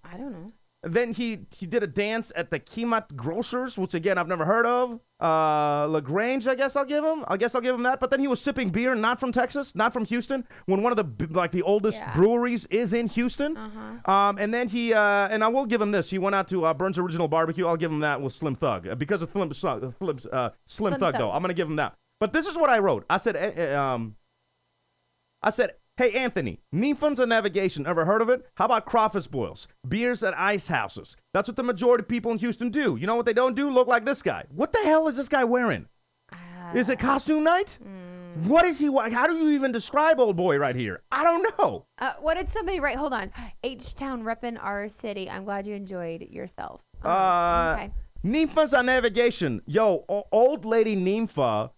I don't know. Then he did a dance at the Kimat Grocers, which again I've never heard of. LaGrange, I guess I'll give him that. But then he was sipping beer, not from Texas, not from Houston, when one of the oldest breweries is in Houston. And then and I will give him this. He went out to Burns Original Barbecue. I'll give him that with Slim Thug because of Slim Thug though. I'm gonna give him that. But this is what I wrote. I said. Hey, Anthony, Nymphones of Navigation, ever heard of it? How about crawfish boils? Beers at ice houses. That's what the majority of people in Houston do. You know what they don't do? Look like this guy. What the hell is this guy wearing? Is it costume night? What is he? How do you even describe old boy right here? I don't know. What did somebody write? Hold on. H-Town reppin' our city. I'm glad you enjoyed yourself. Okay. Nymphones of Navigation. Yo, old lady Nympha,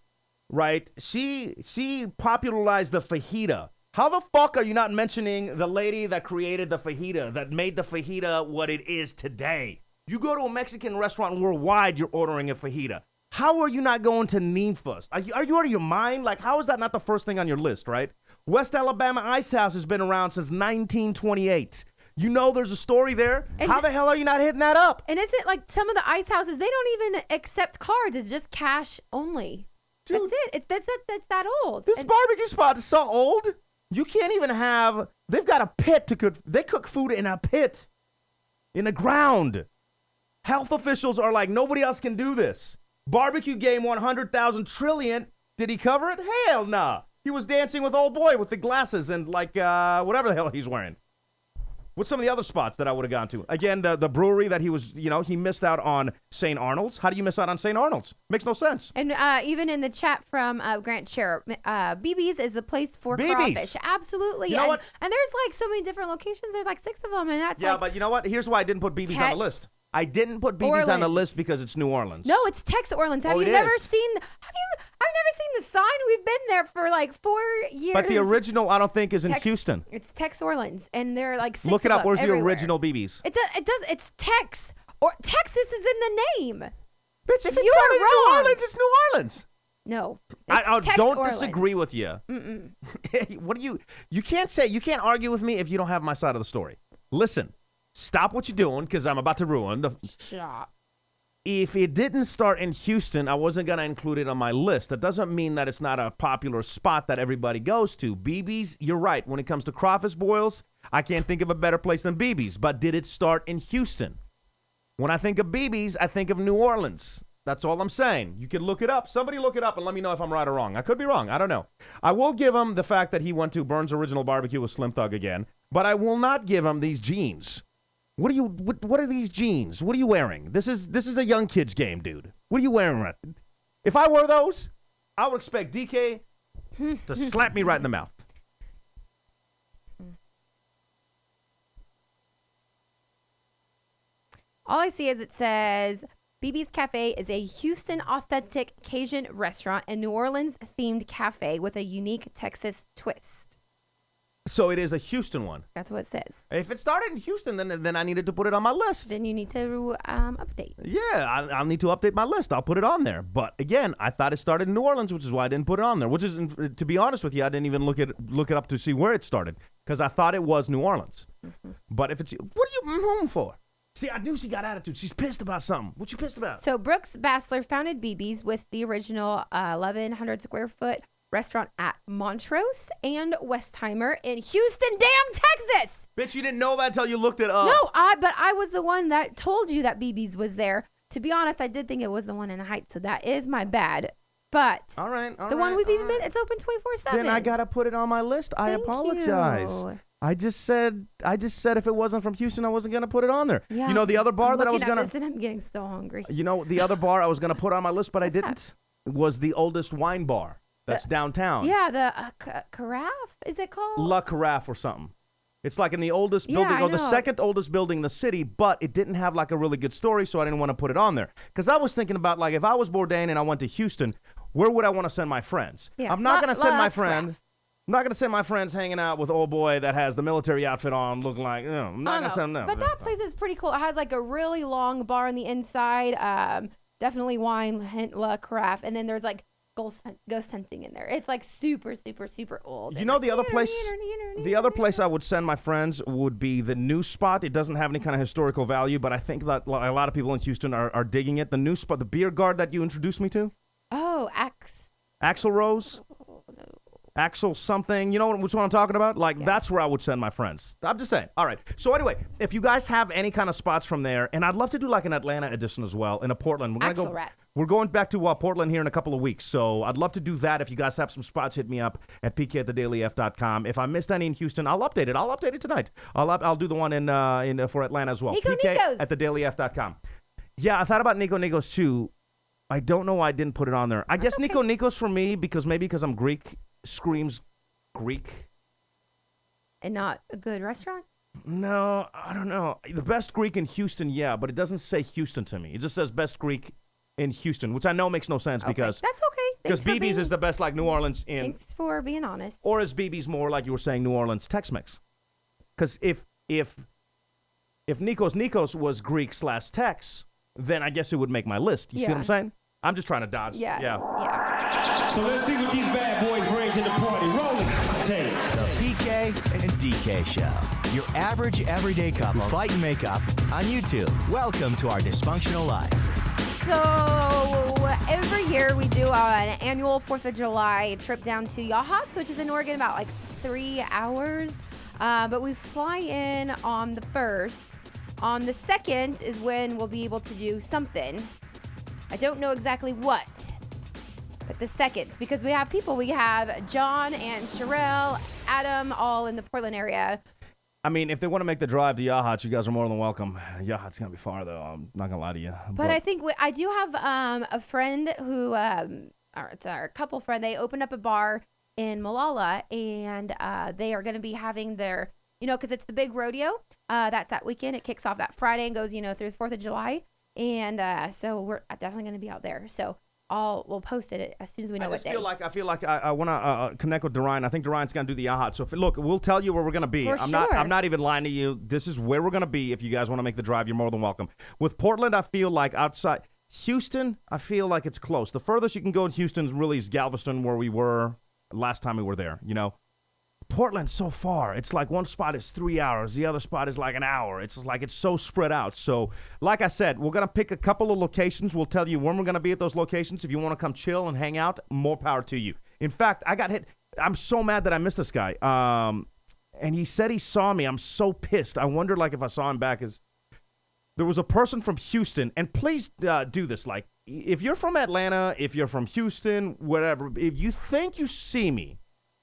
right? She popularized the fajita. How the fuck are you not mentioning the lady that created the fajita, that made the fajita what it is today? You go to a Mexican restaurant worldwide, you're ordering a fajita. How are you not going to Nympha's? Are you out of your mind? Like, how is that not the first thing on your list, right? West Alabama Ice House has been around since 1928. You know there's a story there. How the hell are you not hitting that up? And is it like some of the ice houses, they don't even accept cards. It's just cash only. Dude, that's it. That's that old. This barbecue spot is so old. You can't even have, they've got a pit to cook. They cook food in a pit, in the ground. Health officials are like, nobody else can do this. Barbecue game 100,000 trillion. Did he cover it? Hell nah. He was dancing with old boy with the glasses and like whatever the hell he's wearing. What's some of the other spots that I would have gone to? Again, the brewery that he was, he missed out on St. Arnold's. How do you miss out on St. Arnold's? Makes no sense. And even in the chat from Grant Share, BB's is the place for BB's. crawfish. Absolutely. You know what? And there's like so many different locations. There's like 6 of them, and that's but you know what? Here's why I didn't put BB's on the list. I didn't put BB's on the list because it's New Orleans. No, it's Tex Orleans. Have you never seen? I've never seen the sign. We've been there for like 4 years. But the original, I don't think, is in Houston. It's Tex Orleans, and they're like 6 Look it of up. them Where's everywhere. the original BB's? It does. It's Tex. Or Texas is in the name. Bitch, if it's You not are in New wrong. Orleans, it's New Orleans. No, I Tex don't Orleans. disagree with you. What do you can't argue with me if you don't have my side of the story. Listen, stop what you're doing because I'm about to ruin the shop. If it didn't start in Houston, I wasn't going to include it on my list. That doesn't mean that it's not a popular spot that everybody goes to. BB's, you're right. When it comes to crawfish boils, I can't think of a better place than BB's. But did it start in Houston? When I think of BB's, I think of New Orleans. That's all I'm saying. You can look it up. Somebody look it up and let me know if I'm right or wrong. I could be wrong. I don't know. I will give him the fact that he went to Burns Original Barbecue with Slim Thug again, but I will not give him these jeans. What are these jeans? What are you wearing? This is a young kid's game, dude. What are you wearing? If I wore those, I would expect DK to slap me right in the mouth. All I see is it says BB's Cafe is a Houston authentic Cajun restaurant and New Orleans themed cafe with a unique Texas twist. So it is a Houston one. That's what it says. If it started in Houston, then I needed to put it on my list. Then you need to update. Yeah, I'll need to update my list. I'll put it on there. But again, I thought it started in New Orleans, which is why I didn't put it on there. Which is, to be honest with you, I didn't even look it up to see where it started because I thought it was New Orleans. Mm-hmm. But if it's, what are you home for? See, I knew she got attitude. She's pissed about something. What you pissed about? So Brooks Bassler founded BB's with the original 1,100 square foot restaurant at Montrose and Westheimer in Houston, damn Texas. Bitch, you didn't know that until you looked it up. No, but I was the one that told you that BB's was there. To be honest, I did think it was the one in the Heights, so that is my bad. But all right, the one we've even been, it's open 24/7. Then I gotta put it on my list. I apologize. You. I just said if it wasn't from Houston, I wasn't gonna put it on there. Yeah, you know the other bar that I was gonna. This and I'm getting so hungry. You know the other bar I was gonna put on my list, but I didn't. Was the oldest wine bar that's downtown. Yeah, the Carafe, is it called? La Carafe or something. It's like in the oldest building or the second oldest building in the city, but it didn't have like a really good story, so I didn't want to put it on there. Because I was thinking about like if I was Bourdain and I went to Houston, where would I want to send my friends? Yeah. I'm not gonna send my friend. I'm not gonna send my friends hanging out with old boy that has the military outfit on, looking like. I'm not gonna send them. But that place is pretty cool. It has like a really long bar on the inside. Definitely wine, La Carafe, and then there's like ghost hunting in there. It's like super, super, super old. You know the other place. The other place I would send my friends would be the new spot. It doesn't have any kind of historical value, but I think that a lot of people in Houston are digging it. The new spot, the beer garden that you introduced me to. Oh, Axel Rose. Oh, no. Axel something, you know which one I'm talking about? Like, that's where I would send my friends. I'm just saying. All right. So anyway, if you guys have any kind of spots from there, and I'd love to do like an Atlanta edition as well, and a Portland. We're going back to Portland here in a couple of weeks, so I'd love to do that. If you guys have some spots, hit me up at pk@thedailyf.com. If I missed any in Houston, I'll update it. I'll update it tonight. I'll do the one in for Atlanta as well. pk@thedailyf.com. Yeah, I thought about Nico Nikos too. I don't know why I didn't put it on there. I guess Nico Nikos for me because I'm Greek. Screams Greek. And not a good restaurant? No, I don't know. The best Greek in Houston, yeah, but it doesn't say Houston to me. It just says best Greek in Houston, which I know makes no sense because that's okay. Because BB's is the best like New Orleans in. Thanks for being honest. Or is BB's more like you were saying New Orleans Tex-Mex? Because if Nikos was Greek/Tex, then I guess it would make my list. You see what I'm saying? I'm just trying to dodge. Yeah. So let's see what these bad boys bring to the party. Rolling tape. The PK and DK Show. Your average everyday couple who fight and make up on YouTube. Welcome to our dysfunctional life. So every year we do an annual 4th of July trip down to Yachats, which is in Oregon, about like 3 hours. But we fly in on the 1st. On the 2nd is when we'll be able to do something. I don't know exactly what, but the 2nd, because we have John and Sherelle, Adam, all in the Portland area. I mean, if they want to make the drive to Yachats, you guys are more than welcome. Yachats going to be far, though. I'm not going to lie to you. But I think I do have a friend who, it's our couple friend. They opened up a bar in Malala, and they are going to be having their, because it's the big rodeo. That's that weekend. It kicks off that Friday and goes, through the 4th of July. And so we're definitely going to be out there. So we'll post it as soon as we know what day. I feel like I want to connect with Dorian. I think Dorian's going to do the Yahat. So look, we'll tell you where we're going to be. For I'm sure. not even lying to you. This is where we're going to be. If you guys want to make the drive, you're more than welcome. With Portland, I feel like outside Houston, I feel like it's close. The furthest you can go in Houston really is Galveston, where we were last time we were there. Portland's so far. It's like one spot is 3 hours. The other spot is like an hour. It's like it's so spread out. So, like I said, we're going to pick a couple of locations. We'll tell you when we're going to be at those locations. If you want to come chill and hang out, more power to you. In fact, I got hit. I'm so mad that I missed this guy. And he said he saw me. I'm so pissed. I wondered, if I saw him back. There was a person from Houston. And please do this. If you're from Atlanta, if you're from Houston, whatever, if you think you see me,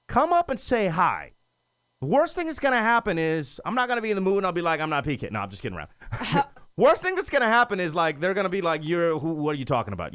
come up and say hi. The worst thing that's going to happen is I'm not going to be in the mood and I'll be like, I'm not PK. No, I'm just kidding around. Worst thing that's going to happen is they're going to be like, what are you talking about?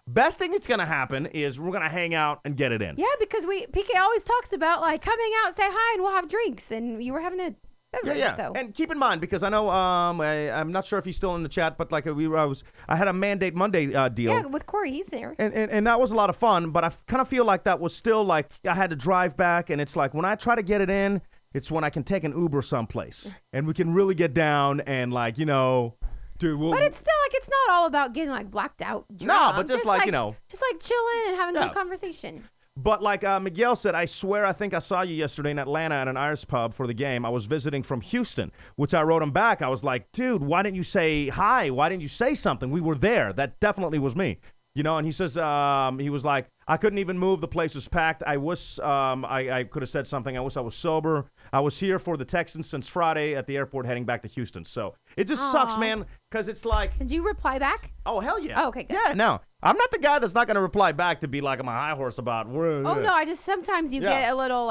Best thing that's going to happen is we're going to hang out and get it in. Yeah, because PK always talks about come hang out, say hi, and we'll have drinks. And you were having a beverage. Yeah. So. And keep in mind, because I know I'm not sure if he's still in the chat, but I had a Mandate Monday deal. Yeah, with Corey, he's there. And that was a lot of fun, but I kind of feel like that was still I had to drive back, and it's when I try to get it in, it's when I can take an Uber someplace, and we can really get down and dude. But it's still it's not all about getting blacked out drunk. No, but just just chilling and having good conversation. But Miguel said, I swear I think I saw you yesterday in Atlanta at an Irish pub for the game. I was visiting from Houston, which I wrote him back. I was like, dude, why didn't you say hi? Why didn't you say something? We were there. That definitely was me. And he says, he was like, I couldn't even move. The place was packed. I wish I could have said something. I wish I was sober. I was here for the Texans since Friday at the airport heading back to Houston. So it just sucks, man, because it's Did you reply back? Oh, hell yeah. Oh, okay, good. Yeah, no. I'm not the guy that's not going to reply back to be on my high horse about. Oh, no, I just sometimes you get a little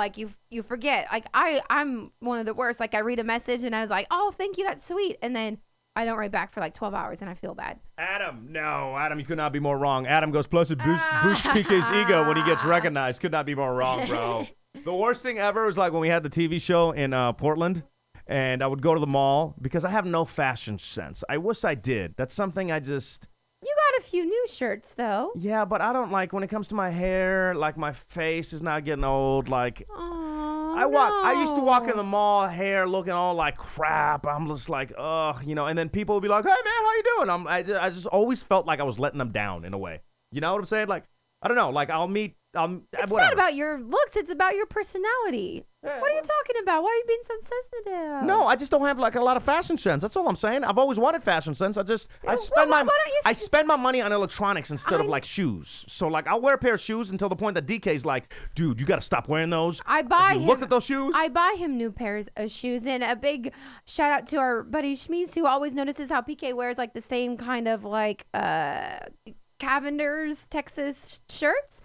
you forget. I'm one of the worst. I read a message and I was like, oh, thank you. That's sweet. And then I don't write back for 12 hours and I feel bad. Adam, you could not be more wrong. Adam goes, plus it boosts PK's ego when he gets recognized. Could not be more wrong, bro. The worst thing ever was when we had the TV show in Portland, and I would go to the mall because I have no fashion sense. I wish I did. That's something I just... You got a few new shirts, though. Yeah, but I don't when it comes to my hair, my face is not getting old, I used to walk in the mall, hair looking all like crap. I'm just ugh, and then people would be like, hey, man, how you doing? I just always felt like I was letting them down in a way. You know what I'm saying? I don't know. I'll meet... it's not about your looks. It's about your personality. Yeah, what are you talking about? Why are you being so sensitive? No, I just don't have a lot of fashion sense. That's all I'm saying. I've always wanted fashion sense. I spend my money on electronics instead of shoes. So I'll wear a pair of shoes until the point that DK's like, dude, you got to stop wearing those. Looked at those shoes? I buy him new pairs of shoes, and a big shout out to our buddy Shmeez, who always notices how PK wears the same kind of Cavender's Texas shirts.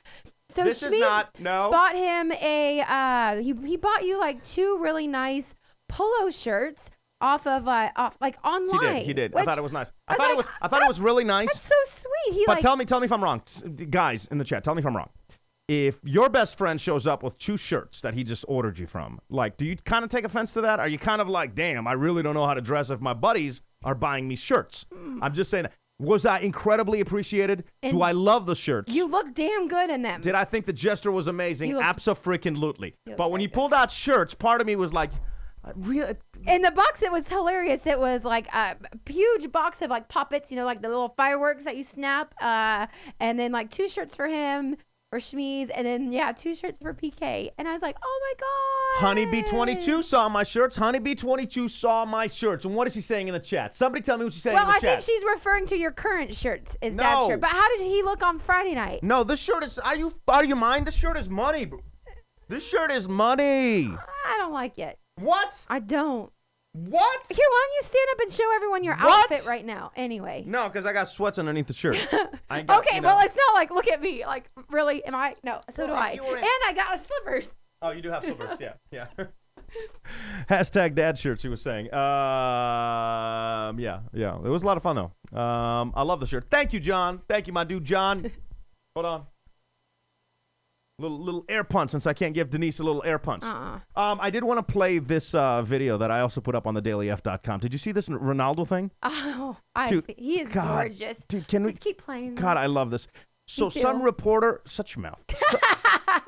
So Shmeez bought him he bought you 2 really nice polo shirts off online. He did. I thought it was nice. I thought it was really nice. That's so sweet. But tell me if I'm wrong. Guys in the chat, tell me if I'm wrong. If your best friend shows up with 2 shirts that he just ordered you from, do you kind of take offense to that? Are you kind of damn, I really don't know how to dress if my buddies are buying me shirts? I'm just saying that. Was I incredibly appreciated? And do I love the shirts? You look damn good in them. Did I think the gesture was amazing? Abso-freaking-lutely. But when you pulled out shirts, part of me was like, really? In the box, it was hilarious. It was a huge box of Poppets, the little fireworks that you snap. And then 2 shirts for him, for Shmeez, and then 2 shirts for PK. And I was like, oh my God. Honeybee 22 saw my shirts. Honeybee 22 saw my shirts. And what is he saying in the chat? Somebody tell me what she's saying in the chat. Well, I think she's referring to your current shirts, Dad's shirt. But how did he look on Friday night? No, this shirt is, are you out of your mind? This shirt is money, bro. This shirt is money. I don't like it. What? I don't. What? Here, why don't you stand up and show everyone your outfit right now? Anyway. No, because I got sweats underneath the shirt. Okay, well, it's not look at me. Really, am I? No, so do I. And I got slippers. Oh, you do have slippers, yeah. Hashtag dad shirt, she was saying. Yeah. It was a lot of fun, though. I love the shirt. Thank you, John. Thank you, my dude, John. Hold on. Little air punch, since I can't give Denise a little air punch. I did want to play this video that I also put up on thedailyf.com. Did you see this Ronaldo thing? Oh, dude, he is gorgeous. Dude, can we keep playing? God, I love this. So some reporter, shut your mouth.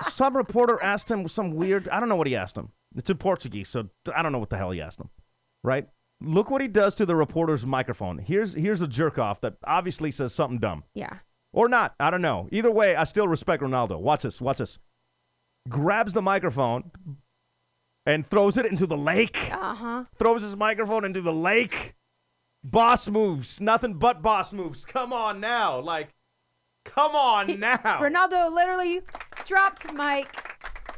Some reporter asked him some weird, I don't know what he asked him. It's in Portuguese, so I don't know what the hell he asked him. Right? Look what he does to the reporter's microphone. Here's a jerk off that obviously says something dumb. Yeah. Or not. I don't know. Either way, I still respect Ronaldo. Watch this. Grabs the microphone and throws it into the lake. Throws his microphone into the lake. Boss moves. Nothing but boss moves. Come on now. Come on now. Ronaldo literally dropped Mike.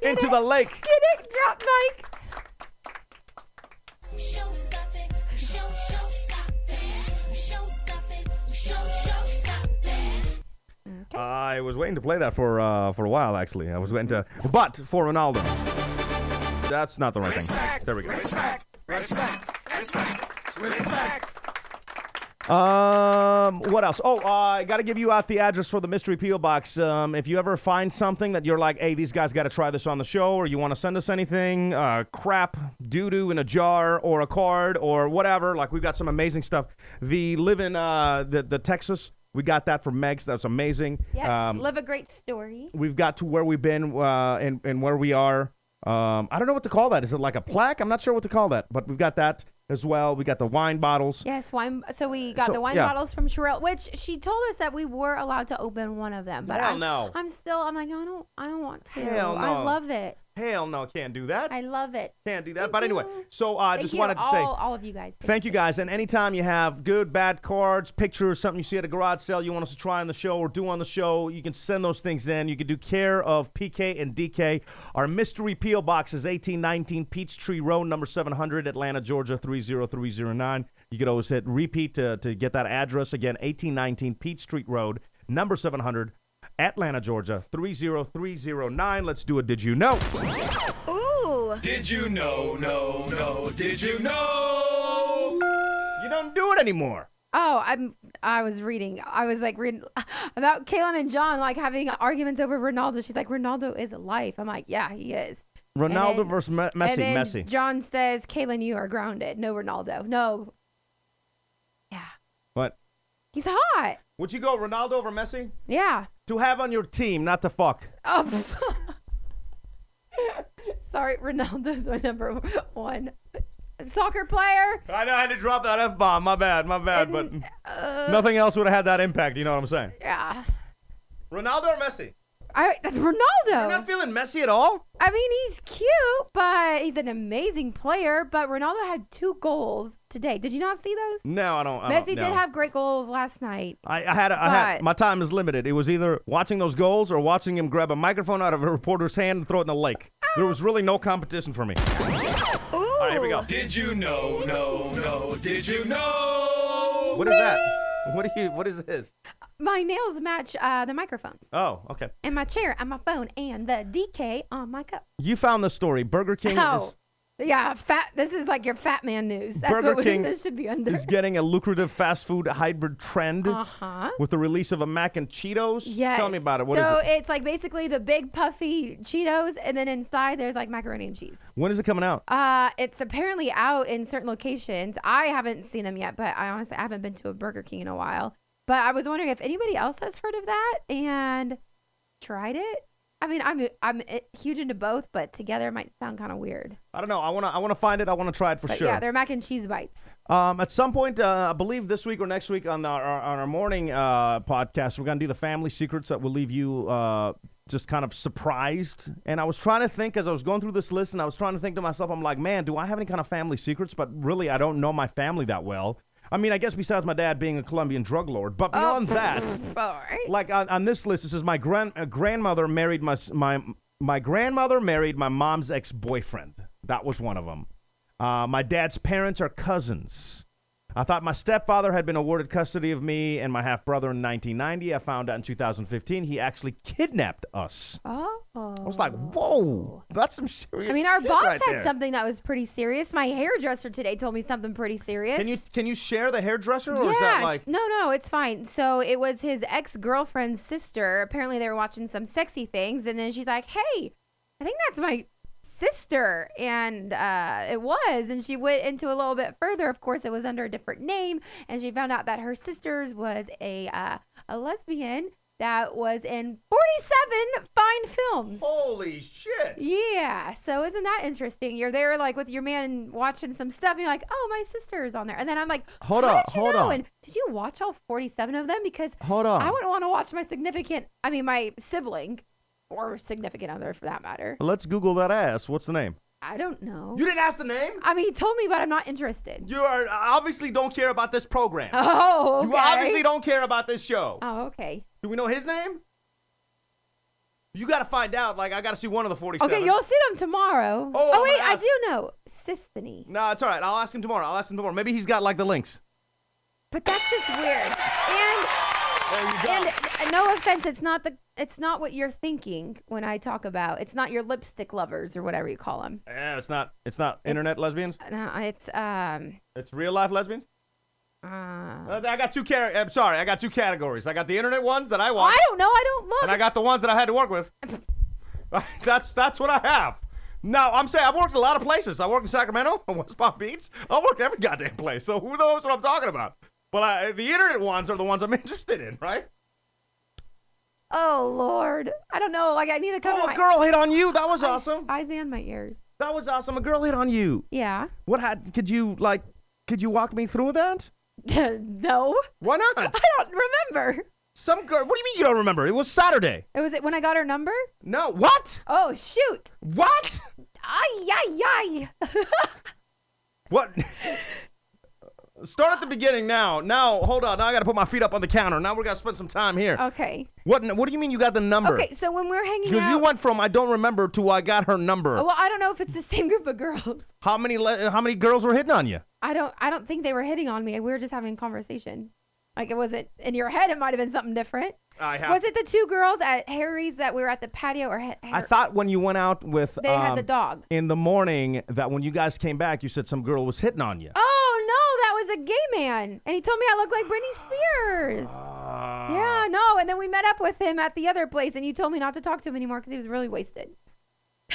Into the lake. Get it? Dropped Mike. Okay. I was waiting to play that for a while, actually. I was waiting to, but for Ronaldo. That's not the right thing. There we go. Respect. What else? Oh, I got to give you out the address for the mystery P.O. box. If you ever find something that you're like, hey, these guys got to try this on the show, or you want to send us anything, crap, doo-doo in a jar, or a card, or whatever, like we've got some amazing stuff. The live in the Texas. We got that from Megs. That's amazing. Yes, live a great story. We've got to where we've been and where we are. I don't know what to call that. Is it like a plaque? I'm not sure what to call that, but we've got that as well. We got the wine bottles. Yes, wine. So we got the wine bottles from Sherelle, which she told us that we were allowed to open one of them. But Hell no. I'm like, no, I don't want to. Hell no. I love it. Hell no, can't do that. I love it. Can't do that. Thank But anyway, you. so I just wanted to say. all of you guys. Thank you guys. And anytime you have good, bad cards, pictures, something you see at a garage sale you want us to try on the show or do on the show, you can send those things in. You can do care of PK and DK. Our mystery P.O. box is 1819 Peachtree Road, number 700, Atlanta, Georgia, 30309. You could always hit repeat to get that address. Again, 1819 Peachtree Road, number 700, Atlanta, Georgia, 30309. Let's do a Did You Know? Ooh. Did you know, no, did you know? You don't do it anymore. Oh, I was reading about Kaylin and John like having arguments over Ronaldo. She's like, Ronaldo is life. I'm like, yeah, he is. Ronaldo versus Messi. And then Messi. John says, Kaylin, you are grounded. No Ronaldo. No. Yeah. What? He's hot. Would you go Ronaldo over Messi? Yeah. To have on your team, not to fuck. Oh. Sorry, Ronaldo's my number one soccer player. I know I had to drop that F-bomb. My bad. But nothing else would have had that impact. You know what I'm saying? Yeah. Ronaldo or Messi? Ronaldo. You're not feeling Messi at all? I mean, he's cute, but he's an amazing player. But Ronaldo had 2 goals today. Did you not see those? No, I don't. Messi did have great goals last night. I had my time is limited. It was either watching those goals or watching him grab a microphone out of a reporter's hand and throw it in the lake. There was really no competition for me. Ooh. All right, here we go. Did you know, no, did you know? What is that? What is this? My nails match the microphone. Oh, okay. And my chair and my phone and the DK on my cup. You found the story. Burger King is... Yeah, this is like your fat man news. That's Burger what King this should be under. is getting a lucrative fast food hybrid trend with the release of a mac and Cheetos. Yes. Tell me about it. What is so it? it's like basically the big puffy Cheetos, and then inside there's like macaroni and cheese. When is it coming out? It's apparently out in certain locations. I haven't seen them yet, but I honestly haven't been to a Burger King in a while. But I was wondering if anybody else has heard of that and tried it. I mean, I'm huge into both, but together it might sound kind of weird. I don't know. I want to find it. I want to try it for sure. Yeah, they're mac and cheese bites. At some point, I believe this week or next week on our morning podcast, we're gonna do the family secrets that will leave you just kind of surprised. And I was trying to think as I was going through this list, and I was trying to think to myself, I'm like, man, do I have any kind of family secrets? But really, I don't know my family that well. I mean, I guess besides my dad being a Colombian drug lord, but beyond that, like on this list, it says my grandmother married my grandmother married my mom's ex-boyfriend. That was one of them. My dad's parents are cousins. I thought my stepfather had been awarded custody of me and my half-brother in 1990. I found out in 2015 he actually kidnapped us. Oh. I was like, whoa, that's some serious I mean, our shit boss right had there. something that was pretty serious. My hairdresser today told me something pretty serious. Can you share the hairdresser, or is that like... No, it's fine. So it was his ex-girlfriend's sister. Apparently they were watching some sexy things, and then she's like, hey, I think that's my sister. And it was, and she went into a little bit further. Of course, it was under a different name, and she found out that her sister's was a lesbian that was in 47 fine films. Holy shit. Yeah. So isn't that interesting? You're there like with your man watching some stuff and you're like, oh, my sister is on there. And then I'm like, hold on. on. Did you watch all 47 of them? Because hold on. I wouldn't want to watch my sibling or significant other for that matter. Let's Google that ass. What's the name? I don't know. You didn't ask the name? I mean, he told me, but I'm not interested. You are obviously don't care about this program. Oh, okay. You obviously don't care about this show. Oh, okay. Do we know his name? You got to find out. Like, I got to see one of the 47. Okay, you'll see them tomorrow. Oh, wait, I do know. Sistany. No, it's all right. I'll ask him tomorrow. Maybe he's got, like, the links. But that's just weird. And no offense, it's not what you're thinking when I talk about. It's not your lipstick lovers or whatever you call them. Yeah, it's not internet lesbians? No, It's real life lesbians? I got two categories. I got the internet ones that I watch. I don't know. I don't look. And I got the ones that I had to work with. That's what I have. Now, I'm saying I've worked in a lot of places. I worked in Sacramento, West Palm Beach. I worked every goddamn place. So who knows what I'm talking about? But the internet ones are the ones I'm interested in, right? Oh, Lord. I don't know. Like, I need to cover a girl hit on you. That was awesome. Eyes and my ears. That was awesome. A girl hit on you. Yeah. Could you walk me through that? No. Why not? I don't remember. Some girl. What do you mean you don't remember? It was Saturday. Was it when I got her number? No. What? Oh, shoot. What? Ay. What? Start at the beginning now. Now, hold on. Now I got to put my feet up on the counter. Now we got to spend some time here. Okay. What do you mean you got the number? Okay, so when we're hanging out. Because you went from I don't remember to I got her number. Well, I don't know if it's the same group of girls. How many girls were hitting on you? I don't think they were hitting on me. We were just having a conversation. Like, it wasn't in your head. It might have been something different. Was it the two girls at Harry's that we were at the patio? I thought when you went out with... They had the dog. In the morning, that when you guys came back, you said some girl was hitting on you. Oh, no. That was a gay man. And he told me I looked like Britney Spears. Yeah, no. And then we met up with him at the other place, and you told me not to talk to him anymore because he was really wasted.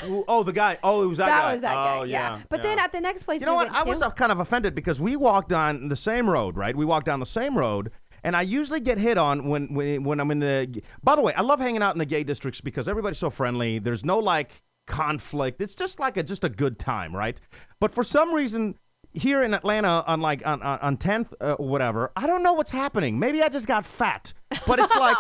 Oh, the guy. Oh, it was that guy. That was that guy, yeah. But then at the next place, you know what? I was kind of offended because we walked on the same road, right? We walked down the same road, and I usually get hit on when I'm in the. By the way, I love hanging out in the gay districts because everybody's so friendly. There's no like conflict. It's just like just a good time, right? But for some reason, here in Atlanta, on 10th or whatever, I don't know what's happening. Maybe I just got fat, but it's like.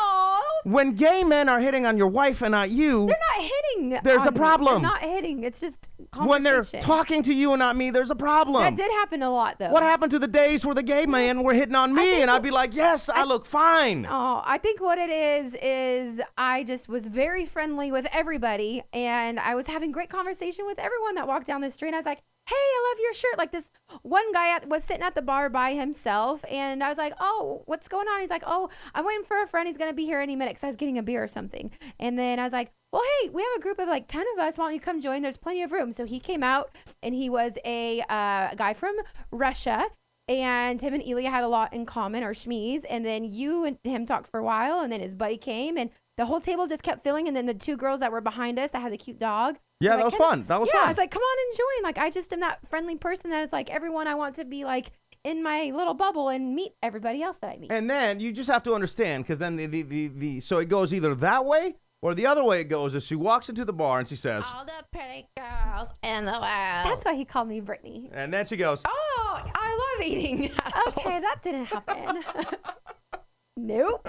When gay men are hitting on your wife and not you, they're not hitting. There's a problem. They're not hitting. It's just conversation. When they're talking to you and not me, there's a problem. That did happen a lot, though. What happened to the days where the gay men were hitting on me and I'd be like, yes, I look fine. Oh, I think what it is I just was very friendly with everybody, and I was having great conversation with everyone that walked down the street. I was like, hey, I love your shirt. Like, this one guy was sitting at the bar by himself, and I was like, oh, what's going on? He's like, oh, I'm waiting for a friend. He's going to be here any minute because I was getting a beer or something. And then I was like, well, hey, we have a group of like 10 of us. Why don't you come join? There's plenty of room. So he came out, and he was a guy from Russia, and him and Ilya had a lot in common, or shmees. And then you and him talked for a while, and then his buddy came, and the whole table just kept filling. And then the two girls that were behind us that had the cute dog. Yeah, that was fun. That was fun. I was like, come on and join. Like, I just am that friendly person that is like, everyone I want to be like in my little bubble and meet everybody else that I meet. And then you just have to understand, because then so it goes either that way or the other way it goes is she walks into the bar and she says, all the pretty girls in the world. That's why he called me Brittany. And then she goes, oh, I love eating. Okay, that didn't happen. Nope.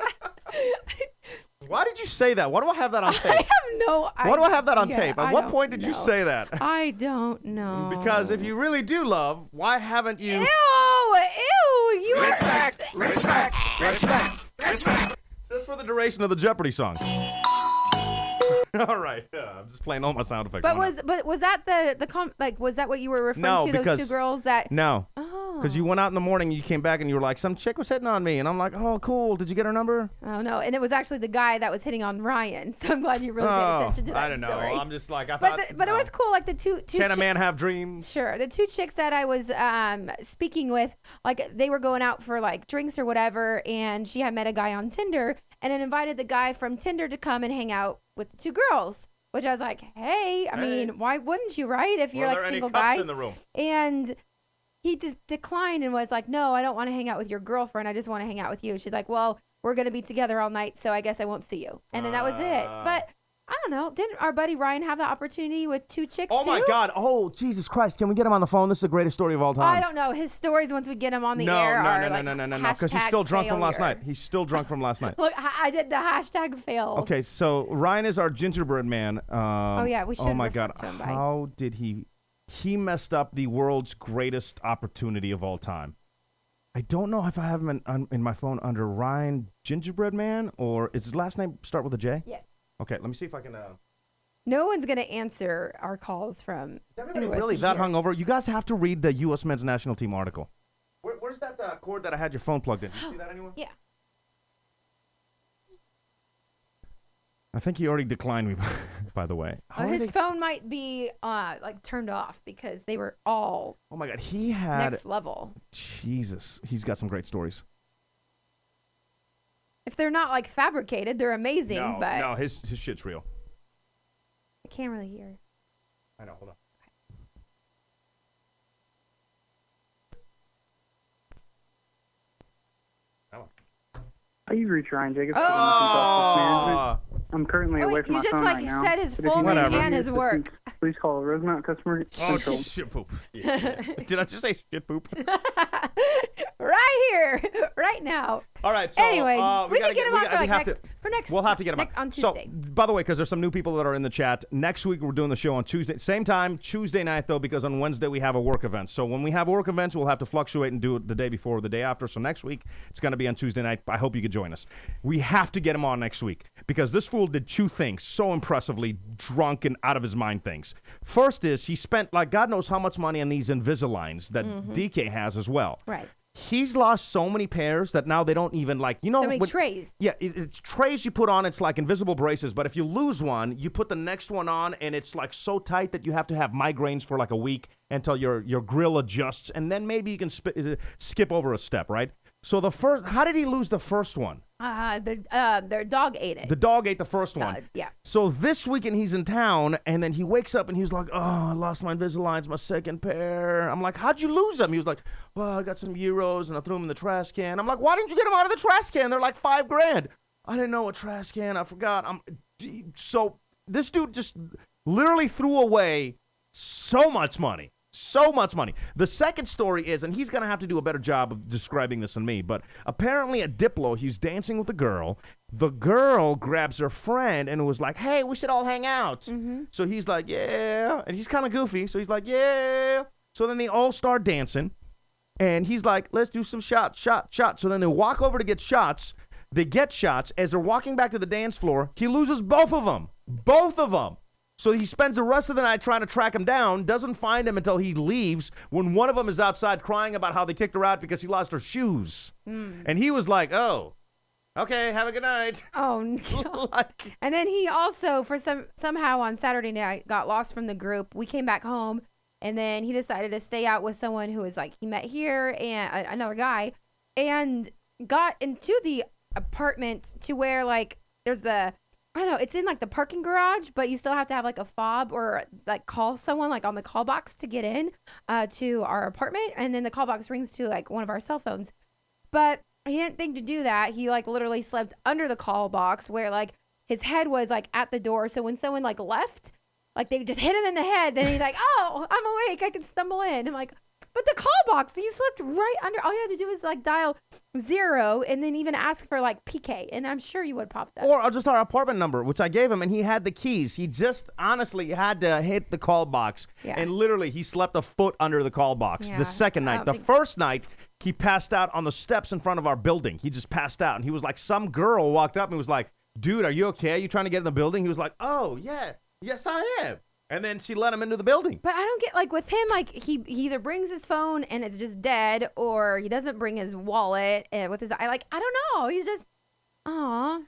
Why did you say that? Why do I have that on tape? I have no idea. Why do I have that on tape? At what point did you say that? I don't know. Because if you really do love, why haven't you? Ew, you Respect. Just for the duration of the Jeopardy song. All right, I'm just playing all my sound effects. But was that was that what you were referring to? Those two girls that. No. Oh. Because you went out in the morning, you came back, and you were like, some chick was hitting on me. And I'm like, oh, cool. Did you get her number? Oh, no. And it was actually the guy that was hitting on Ryan. So I'm glad you really paid attention to that I don't know. story. I'm just like, But it was cool. Like the two Can a man have dreams? Sure. The two chicks that I was speaking with, like they were going out for like drinks or whatever. And she had met a guy on Tinder and then invited the guy from Tinder to come and hang out with the two girls. Which I was like, hey, I mean, why wouldn't you, right? If you're like a single guy. In the room? And he declined and was like, no, I don't want to hang out with your girlfriend. I just want to hang out with you. She's like, well, we're going to be together all night, so I guess I won't see you. And then that was it. But I don't know. Didn't our buddy Ryan have the opportunity with two chicks too? My God. Oh, Jesus Christ. Can we get him on the phone? This is the greatest story of all time. I don't know. His stories, once we get him on the air, are like No. Because he's still drunk from last night. He's still drunk from last night. Look, I did the hashtag fail. Okay, so Ryan is our gingerbread man. Oh, yeah. We should Oh, my God. to him How did he... He messed up the world's greatest opportunity of all time. I don't know if I have him in my phone under Ryan Gingerbread Man, or is his last name start with a J? Yes. Okay, let me see if I can... No one's going to answer our calls from... Is everybody really that hungover? You guys have to read the U.S. men's national team article. Where's that cord that I had your phone plugged in? Do you see that anywhere? Yeah. I think he already declined me, by the way. His phone might be like turned off because they were all oh my God, he had next level. Jesus, he's got some great stories. If they're not like fabricated, they're amazing. No, his shit's real. I can't really hear. I know, hold on. You've reached Ryan Jacobs. I'm currently away from my phone right now. You just like said his full name and his work. Please call Rosemount Customer Central. Oh, shit poop. Yeah. Did I just say shit poop? Right here, right now. All right. So anyway, we can get him on for next. We'll have to get him on Tuesday. So, by the way, because there's some new people that are in the chat, next week we're doing the show on Tuesday, same time, Tuesday night though, because on Wednesday we have a work event. So when we have work events, we'll have to fluctuate and do it the day before or the day after. So next week it's going to be on Tuesday night. I hope you could join us. We have to get him on next week because this fool did two things so impressively, drunk and out of his mind things. First is he spent like God knows how much money on these Invisaligns that DK has as well. Right. He's lost so many pairs that now they don't even like, you know. So many trays. Yeah, it's trays you put on. It's like invisible braces. But if you lose one, you put the next one on and it's like so tight that you have to have migraines for like a week until your grill adjusts. And then maybe you can skip over a step, right? So how did he lose the first one? Their dog ate it. The dog ate the first one. Yeah. So this weekend he's in town, and then he wakes up and he's like, "Oh, I lost my Invisaligns, my second pair." I'm like, "How'd you lose them?" He was like, "Well, I got some euros and I threw them in the trash can." I'm like, "Why didn't you get them out of the trash can? They're like $5,000." I didn't know a trash can. I forgot. So this dude just literally threw away so much money. So much money. The second story is, and he's going to have to do a better job of describing this than me, but apparently at Diplo, he's dancing with a girl. The girl grabs her friend and was like, "Hey, we should all hang out." So he's like, "Yeah." And he's kind of goofy. So he's like, "Yeah." So then they all start dancing. And he's like, "Let's do some shots. So then they walk over to get shots. They get shots. As they're walking back to the dance floor, he loses both of them. Both of them. So he spends the rest of the night trying to track him down, doesn't find him until he leaves, when one of them is outside crying about how they kicked her out because he lost her shoes. And he was like, "Oh, okay, have a good night." Oh, no. And then he also, for somehow on Saturday night, got lost from the group. We came back home, and then he decided to stay out with someone who was like, he met here, and another guy, and got into the apartment to where, like, there's I don't know, it's in like the parking garage, but you still have to have like a fob or like call someone like on the call box to get in to our apartment. And then the call box rings to like one of our cell phones. But he didn't think to do that. He like literally slept under the call box where like his head was like at the door. So when someone like left, like they just hit him in the head. Then he's like, "Oh, I'm awake. I can stumble in." I'm like, but the call box, you slept right under. All you had to do was like dial 0 and then even ask for like PK, and I'm sure you would pop that. Or just our apartment number, which I gave him, and he had the keys. He just honestly had to hit the call box, and literally he slept a foot under the call box. The second night. The first night, he passed out on the steps in front of our building. He just passed out, and he was like, some girl walked up and was like, "Dude, are you okay? Are you trying to get in the building?" He was like, "Oh, yeah. Yes, I am." And then she let him into the building. But I don't get, like, with him, like, he either brings his phone and it's just dead, or he doesn't bring his wallet with his, I don't know. He's just,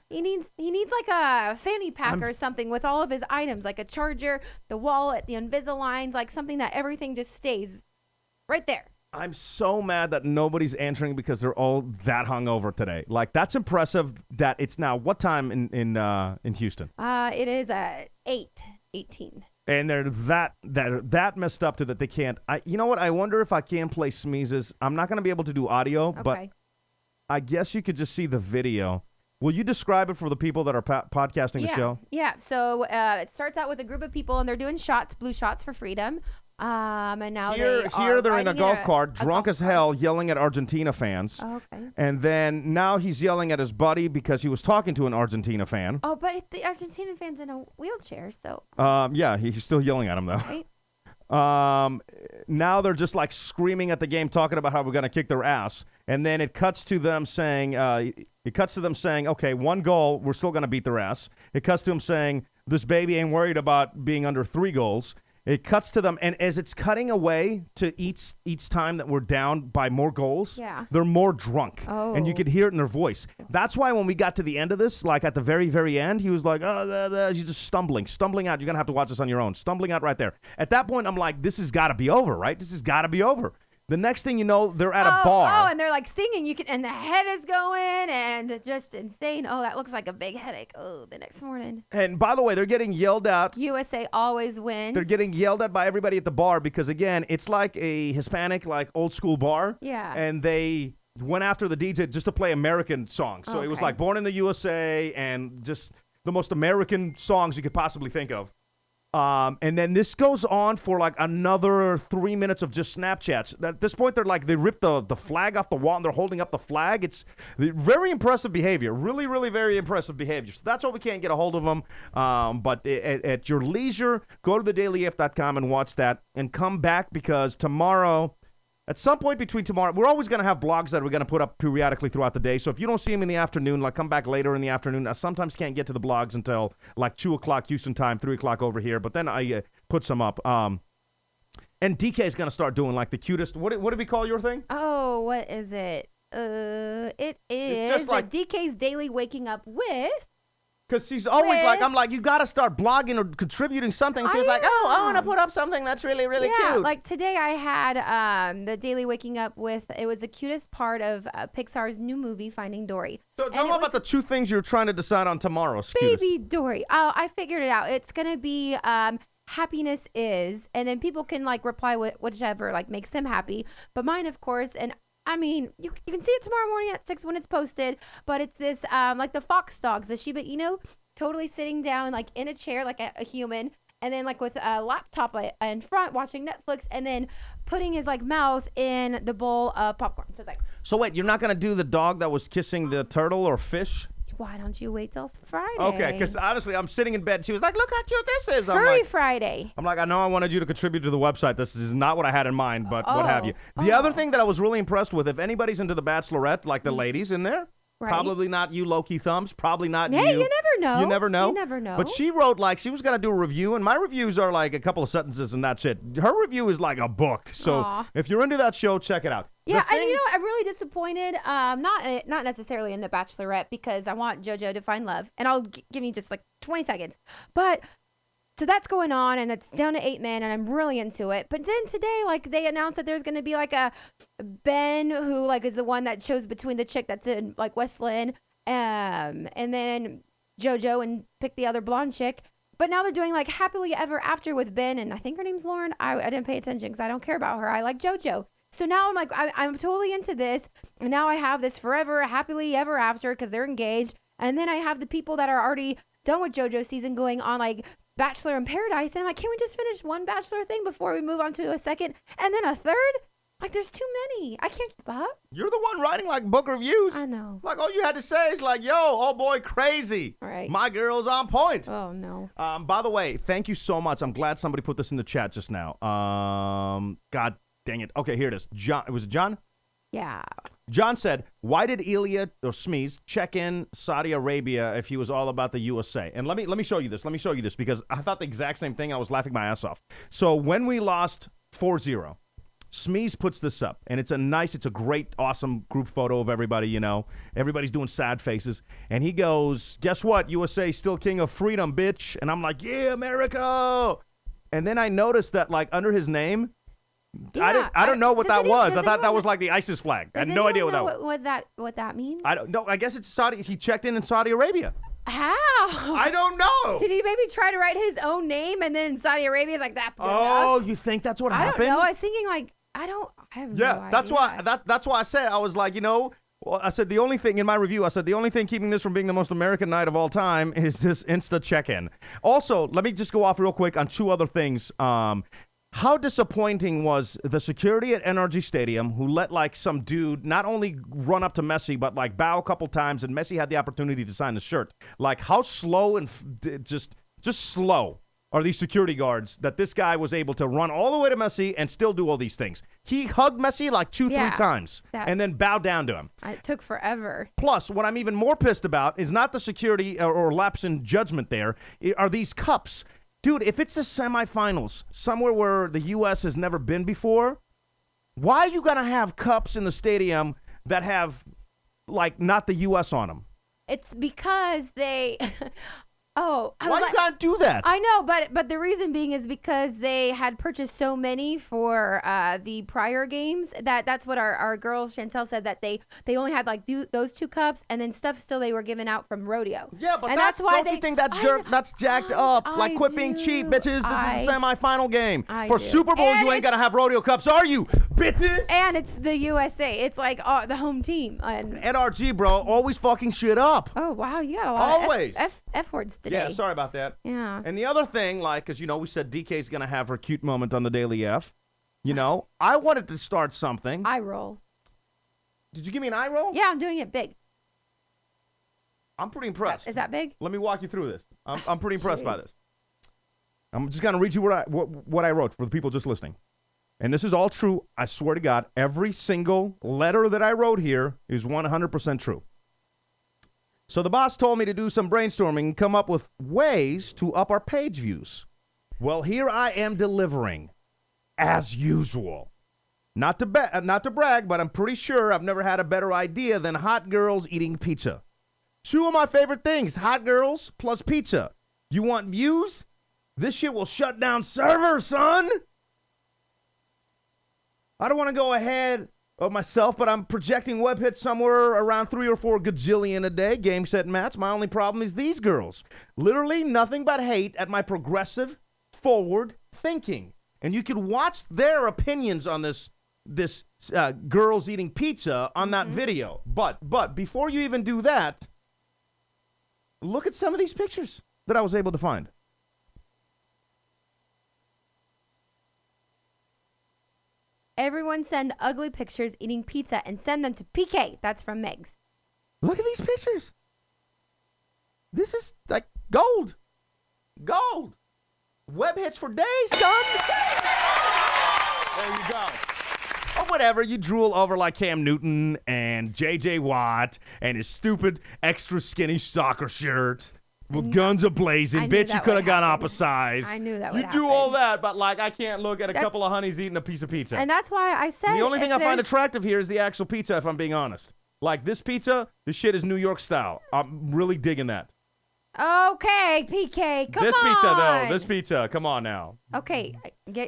he needs like a fanny pack or something with all of his items, like a charger, the wallet, the Invisaligns, like something that everything just stays right there. I'm so mad that nobody's answering because they're all that hungover today. Like, that's impressive that it's now, what time in Houston? It is 8:18. And they're that messed up to that they can't. You know what? I wonder if I can play sneezes. I'm not going to be able to do audio, but I guess you could just see the video. Will you describe it for the people that are podcasting the show? Yeah. So it starts out with a group of people, and they're doing shots, blue shots for freedom. And now they're in a golf cart, drunk as hell, yelling at Argentina fans. Oh, okay. And then now he's yelling at his buddy because he was talking to an Argentina fan. Oh, but the Argentina fan's in a wheelchair, so. Yeah, he's still yelling at him though. Right. Now they're just like screaming at the game, talking about how we're gonna kick their ass. And then it cuts to them saying, okay, 1 goal, we're still gonna beat their ass. It cuts to him saying, this baby ain't worried about being under 3 goals. It cuts to them, and as it's cutting away to each time that we're down by more goals, they're more drunk, and you could hear it in their voice. That's why when we got to the end of this, like at the very, very end, he was like, you're just stumbling out. You're going to have to watch this on your own. Stumbling out right there. At that point, I'm like, this has got to be over, right? This has got to be over. The next thing you know, they're at a bar. Oh, and they're like singing. And the head is going and just insane. Oh, that looks like a big headache. Oh, the next morning. And by the way, they're getting yelled at. USA always wins. They're getting yelled at by everybody at the bar because, again, it's like a Hispanic, like old school bar. Yeah. And they went after the DJ just to play American songs. So it was like Born in the USA and just the most American songs you could possibly think of. And then this goes on for like another 3 minutes of just Snapchats. At this point, they ripped the flag off the wall and they're holding up the flag. It's very impressive behavior. Really, really very impressive behavior. So that's why we can't get a hold of them. But at your leisure, go to thedailyf.com and watch that and come back because tomorrow, at some point between tomorrow, we're always going to have blogs that we're going to put up periodically throughout the day. So if you don't see them in the afternoon, like come back later in the afternoon. I sometimes can't get to the blogs until like 2 o'clock Houston time, 3 o'clock over here. But then I put some up. And DK is going to start doing like the cutest. What did we call your thing? Oh, what is it? It is just like DK's Daily Waking Up with. Because she's always like, I'm like, you got to start blogging or contributing something. She's like, I want to put up something that's really, really cute. Like today I had the Daily Waking Up with, it was the cutest part of Pixar's new movie, Finding Dory. So tell me about the 2 things you're trying to decide on tomorrow. Baby Dory. Oh, I figured it out. It's going to be happiness is, and then people can like reply with whichever like makes them happy. But mine, of course, and I mean, you can see it tomorrow morning at 6 when it's posted, but it's this, like the fox dogs, the Shiba Inu, totally sitting down like in a chair like a human, and then like with a laptop in front watching Netflix, and then putting his like mouth in the bowl of popcorn. So it's like. So wait, you're not going to do the dog that was kissing the turtle or fish? Why don't you wait till Friday? Okay, because honestly, I'm sitting in bed. She was like, look how cute this is. Furry Friday. I'm like, I know I wanted you to contribute to the website. This is not what I had in mind, but what have you. The other thing that I was really impressed with, if anybody's into the Bachelorette, like the ladies in there, probably not you, Low-Key Thumbs, probably not you. Hey, you never know. You never know. You never know. But she wrote like she was going to do a review, and my reviews are like a couple of sentences and that's it. Her review is like a book. So if you're into that show, check it out. Yeah, and you know, I'm really disappointed. Not necessarily in the Bachelorette because I want JoJo to find love, and I'll give me just like 20 seconds. But so that's going on, and it's down to 8 men, and I'm really into it. But then today, like they announced that there's going to be like a Ben who like is the one that chose between the chick that's in like West Lynn, and then JoJo and pick the other blonde chick. But now they're doing like happily ever after with Ben, and I think her name's Lauren. I didn't pay attention because I don't care about her. I like JoJo. So now I'm like, I'm totally into this. And now I have this forever, happily ever after because they're engaged. And then I have the people that are already done with JoJo season going on like Bachelor in Paradise. And I'm like, can we just finish one Bachelor thing before we move on to a second and then a third? Like, there's too many. I can't keep up. You're the one writing like book reviews. I know. Like all you had to say is like, yo, oh boy, crazy. All right. My girl's on point. Oh, no. By the way, thank you so much. I'm glad somebody put this in the chat just now. God dang it. Okay, here it is. John. Was it John? Yeah. John said, why did Ilya or Smeeze check in Saudi Arabia if he was all about the USA? And let me show you this. Let me show you this because I thought the exact same thing. I was laughing my ass off. So when we lost 4-0, Smeeze puts this up, and it's a great, awesome group photo of everybody, you know. Everybody's doing sad faces. And he goes, guess what? USA still king of freedom, bitch. And I'm like, yeah, America. And then I noticed that, like, under his name, I don't know what that was. I thought that was like the ISIS flag. I had no idea what that was. What that means? I don't know. I guess it's Saudi. He checked in Saudi Arabia. How? I don't know. Did he maybe try to write his own name and then Saudi Arabia's like, that's good enough? Oh, you think that's what happened? I don't know. I was thinking like, I have no idea. That's why I said, I was like, I said the only thing in my review, the only thing keeping this from being the most American night of all time is this Insta check-in. Also, let me just go off real quick on 2 other things. How disappointing was the security at NRG Stadium who let like some dude not only run up to Messi, but like bow a couple times, and Messi had the opportunity to sign the shirt. Like how slow and just slow are these security guards that this guy was able to run all the way to Messi and still do all these things. He hugged Messi like 3 times and then bowed down to him. It took forever. Plus, what I'm even more pissed about is not the security or lapse in judgment there, are these cups. Dude, if it's the semifinals, somewhere where the U.S. has never been before, why are you going to have cups in the stadium that have, like, not the U.S. on them? It's because they... Oh, why you gotta do that? I know, but the reason being is because they had purchased so many for the prior games that's what our girl Chantel said, that they only had like those 2 cups and then stuff still they were giving out from rodeo. Yeah, but that's why you think that's jacked up? Like, quit being cheap, bitches. This is a semifinal game. For Super Bowl, you ain't gonna have rodeo cups, are you, bitches? And it's the USA. It's like the home team. And NRG, bro, always fucking shit up. Oh wow, you got a lot of F words today. Yeah, sorry about that. Yeah. And the other thing, like, because, we said DK's going to have her cute moment on the Daily F. I wanted to start something. Eye roll. Did you give me an eye roll? Yeah, I'm doing it big. I'm pretty impressed. Is that big? Let me walk you through this. I'm pretty impressed by this. I'm just going to read you what I wrote for the people just listening. And this is all true. I swear to God, every single letter that I wrote here is 100% true. So the boss told me to do some brainstorming and come up with ways to up our page views. Well, here I am delivering, as usual. Not to brag, but I'm pretty sure I've never had a better idea than hot girls eating pizza. 2 of my favorite things, hot girls plus pizza. You want views? This shit will shut down servers, son. I don't want to go ahead of myself, but I'm projecting web hits somewhere around 3 or 4 gajillion a day. Game, set, match. My only problem is these girls. Literally nothing but hate at my progressive, forward thinking. And you can watch their opinions on this girls eating pizza on that video. But before you even do that, look at some of these pictures that I was able to find. Everyone send ugly pictures eating pizza and send them to PK. That's from Megs. Look at these pictures. This is like gold. Gold. Web hits for days, son. There you go. Or whatever, you drool over like Cam Newton and J.J. Watt and his stupid extra skinny soccer shirt. With guns a-blazing. Bitch, you could have gone up a size. I knew that would happen. You do all that, but like I can't look at a couple of honeys eating a piece of pizza. And that's why I said... The only thing I find attractive here is the actual pizza, if I'm being honest. Like this pizza, this shit is New York style. I'm really digging that. Okay, PK, come on. This pizza, though. This pizza. Come on now. Okay,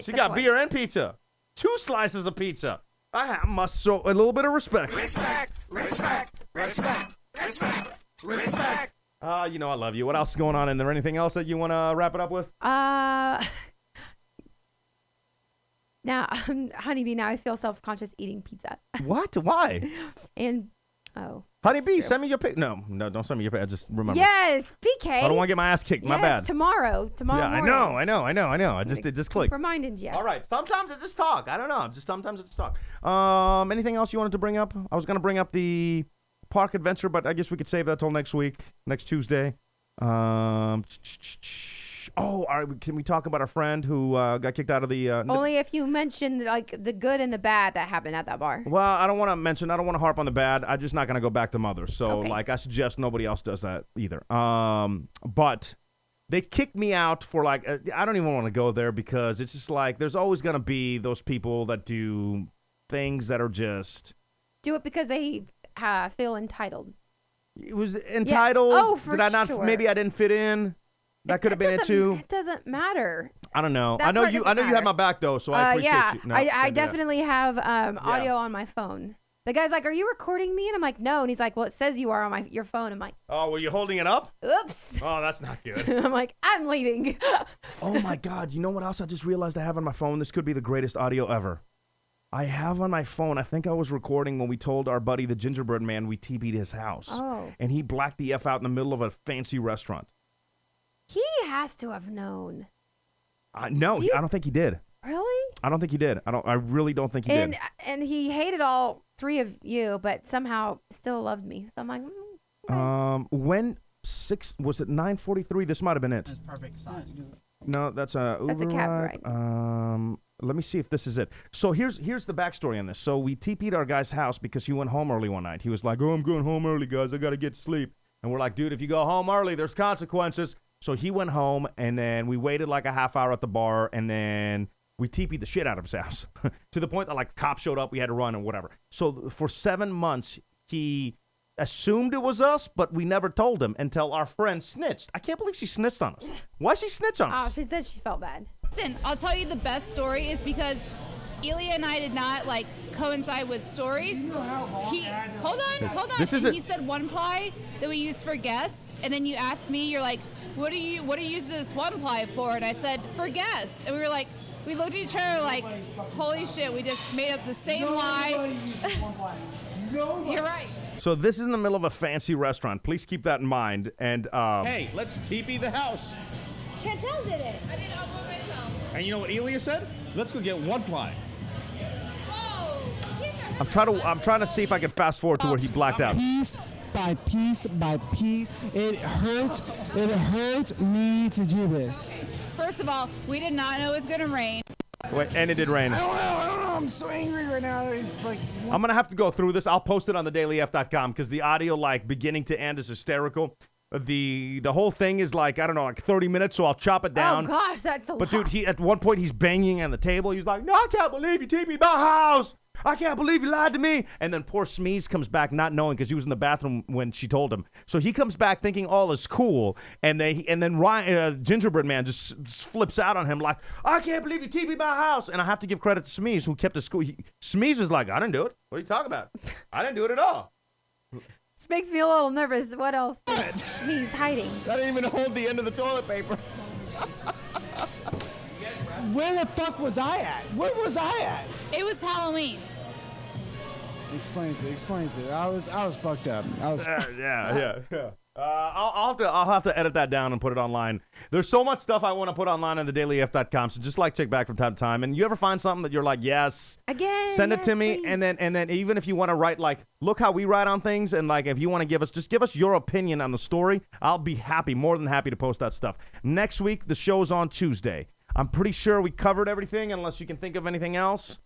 she got beer and pizza. 2 slices of pizza. I must show a little bit of respect. Respect. I love you. What else is going on? Is there anything else that you want to wrap it up with? Now, Honeybee, now I feel self-conscious eating pizza. What? Why? Honeybee, send me your pic. No, don't send me your pic. I just remember. Yes, PK. I don't want to get my ass kicked. My bad. Tomorrow yeah, morning. I know. It just clicked. Reminding you. All right. Sometimes I just talk. I don't know. Sometimes I just talk. Anything else you wanted to bring up? I was going to bring up the park adventure, but I guess we could save that till next week, next Tuesday. can we talk about our friend who got kicked out of the... Only if you mention like the good and the bad that happened at that bar. Well, I don't want to harp on the bad. I'm just not going to go back to Mother. So, Okay. like, I suggest nobody else does that either. But they kicked me out for, like, I don't even want to go there because it's just like there's always going to be those people that do things that are just... Do it because they feel entitled. It was entitled. Yes. Oh, for Did I not? sure. Maybe I didn't fit in. That could have been it too. It doesn't matter. I don't know. That I know part you. doesn't I know you matter. had my back though, so I appreciate yeah, you. No, I can't do that. definitely have audio on my phone. The guy's like, "Are you recording me?" And I'm like, "No." And he's like, "Well, it says you are on your phone." I'm like, Oh, were you holding it up? "Oops." Oh, that's not good. I'm like, "I'm leaving." Oh my God! You know what else I just realized I have on my phone? This could be the greatest audio ever. I have on my phone. I think I was recording when we told our buddy the gingerbread man we TP'd his house. Oh. And he blacked the F out in the middle of a fancy restaurant. He has to have known. No, I don't think he did. Really? I don't think he did. I really don't think he did. And he hated all three of you, but somehow still loved me. So I'm like, okay. When was it 9:43? This might have been it. That's perfect size. No, that's a Uber That's a cab ride. ride. Let me see if this is it. So here's the backstory on this. So we TP'd our guy's house because he went home early one night. He was like, "Oh, I'm going home early, guys. I got to get sleep." And we're like, "Dude, if you go home early, there's consequences." So he went home, and then we waited like a half hour at the bar, and then we TP'd the shit out of his house to the point that like cops showed up. We had to run and whatever. So for 7 months, he assumed it was us, but we never told him until our friend snitched. I can't believe she snitched on us. Why she snitched on us? Oh, she said she felt bad. Listen, I'll tell you the best story is because Ilya and I did not like coincide with stories. Hold on. This is and he said one ply that we use for guests, and then you asked me, you're like, what do you use this one ply for? And I said, for guests. And we were like, we looked at each other like, holy shit, we just made up the same lie. You're right. So this is in the middle of a fancy restaurant. Please keep that in mind. And hey, let's TP the house. Chantel did it. I did it all by myself. And you know what Elia said? Let's go get one ply. Whoa. I'm trying to see if I can fast forward to where he blacked out. Piece by piece by piece, it hurt me to do this. First of all, we did not know it was gonna rain. Wait, and it did rain. I don't know. I'm so angry right now. It's like I'm gonna have to go through this. I'll post it on thedailyf.com because the audio, like beginning to end, is hysterical. The whole thing is like, I don't know, like 30 minutes, so I'll chop it down. Oh gosh, that's a lot. But dude, at one point he's banging on the table. He's like, "No, I can't believe you TP'd my house. I can't believe you lied to me." And then poor Smeeze comes back not knowing because he was in the bathroom when she told him. So he comes back thinking all is cool, and then Ryan, Gingerbread Man just flips out on him like, "I can't believe you TP'd my house." And I have to give credit to Smeeze who kept his cool. Smeeze was like, "I didn't do it. What are you talking about? I didn't do it at all." Which makes me a little nervous. What else is Shmee's hiding? I didn't even hold the end of the toilet paper. where the fuck was I at? Where was I at? It was Halloween. Explains it. I was fucked up. Yeah. I'll have to edit that down and put it online. There's so much stuff I want to put online on thedailyf.com, so just like check back from time to time. And you ever find something that you're like, yes, again, send it yes, to me. please. And then even if you want to write like, look how we write on things, and like if you want to give us your opinion on the story, I'll be more than happy to post that stuff. Next week the show's on Tuesday. I'm pretty sure we covered everything, unless you can think of anything else.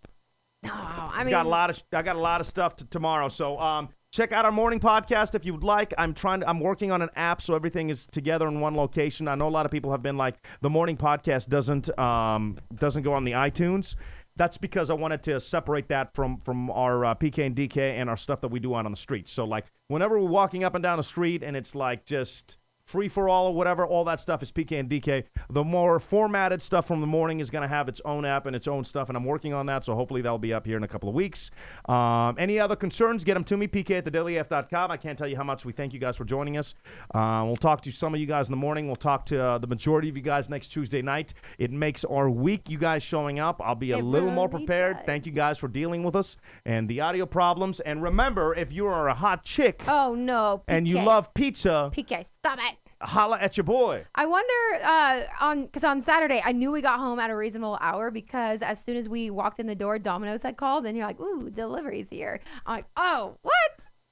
No, I got a lot of stuff tomorrow. So check out our morning podcast if you would like. I'm working on an app so everything is together in one location. I know a lot of people have been like, the morning podcast doesn't go on the iTunes. That's because I wanted to separate that from our PK and DK and our stuff that we do out on the street. So like whenever we're walking up and down the street and it's like just free for all or whatever, all that stuff is PK and DK. The more formatted stuff from the morning is going to have its own app and its own stuff, and I'm working on that, so hopefully that'll be up here in a couple of weeks. Any other concerns, get them to me, pk@thedailyf.com. I can't tell you how much we thank you guys for joining us. We'll talk to some of you guys in the morning. We'll talk to the majority of you guys next Tuesday night. It makes our week, you guys showing up. I'll be a little more prepared. Thank you guys for dealing with us and the audio problems. And remember, if you are a hot chick and you love pizza, PK, stop it. Holla at your boy. I wonder, because on Saturday, I knew we got home at a reasonable hour because as soon as we walked in the door, Domino's had called, and you're like, ooh, delivery's here. I'm like, oh, what?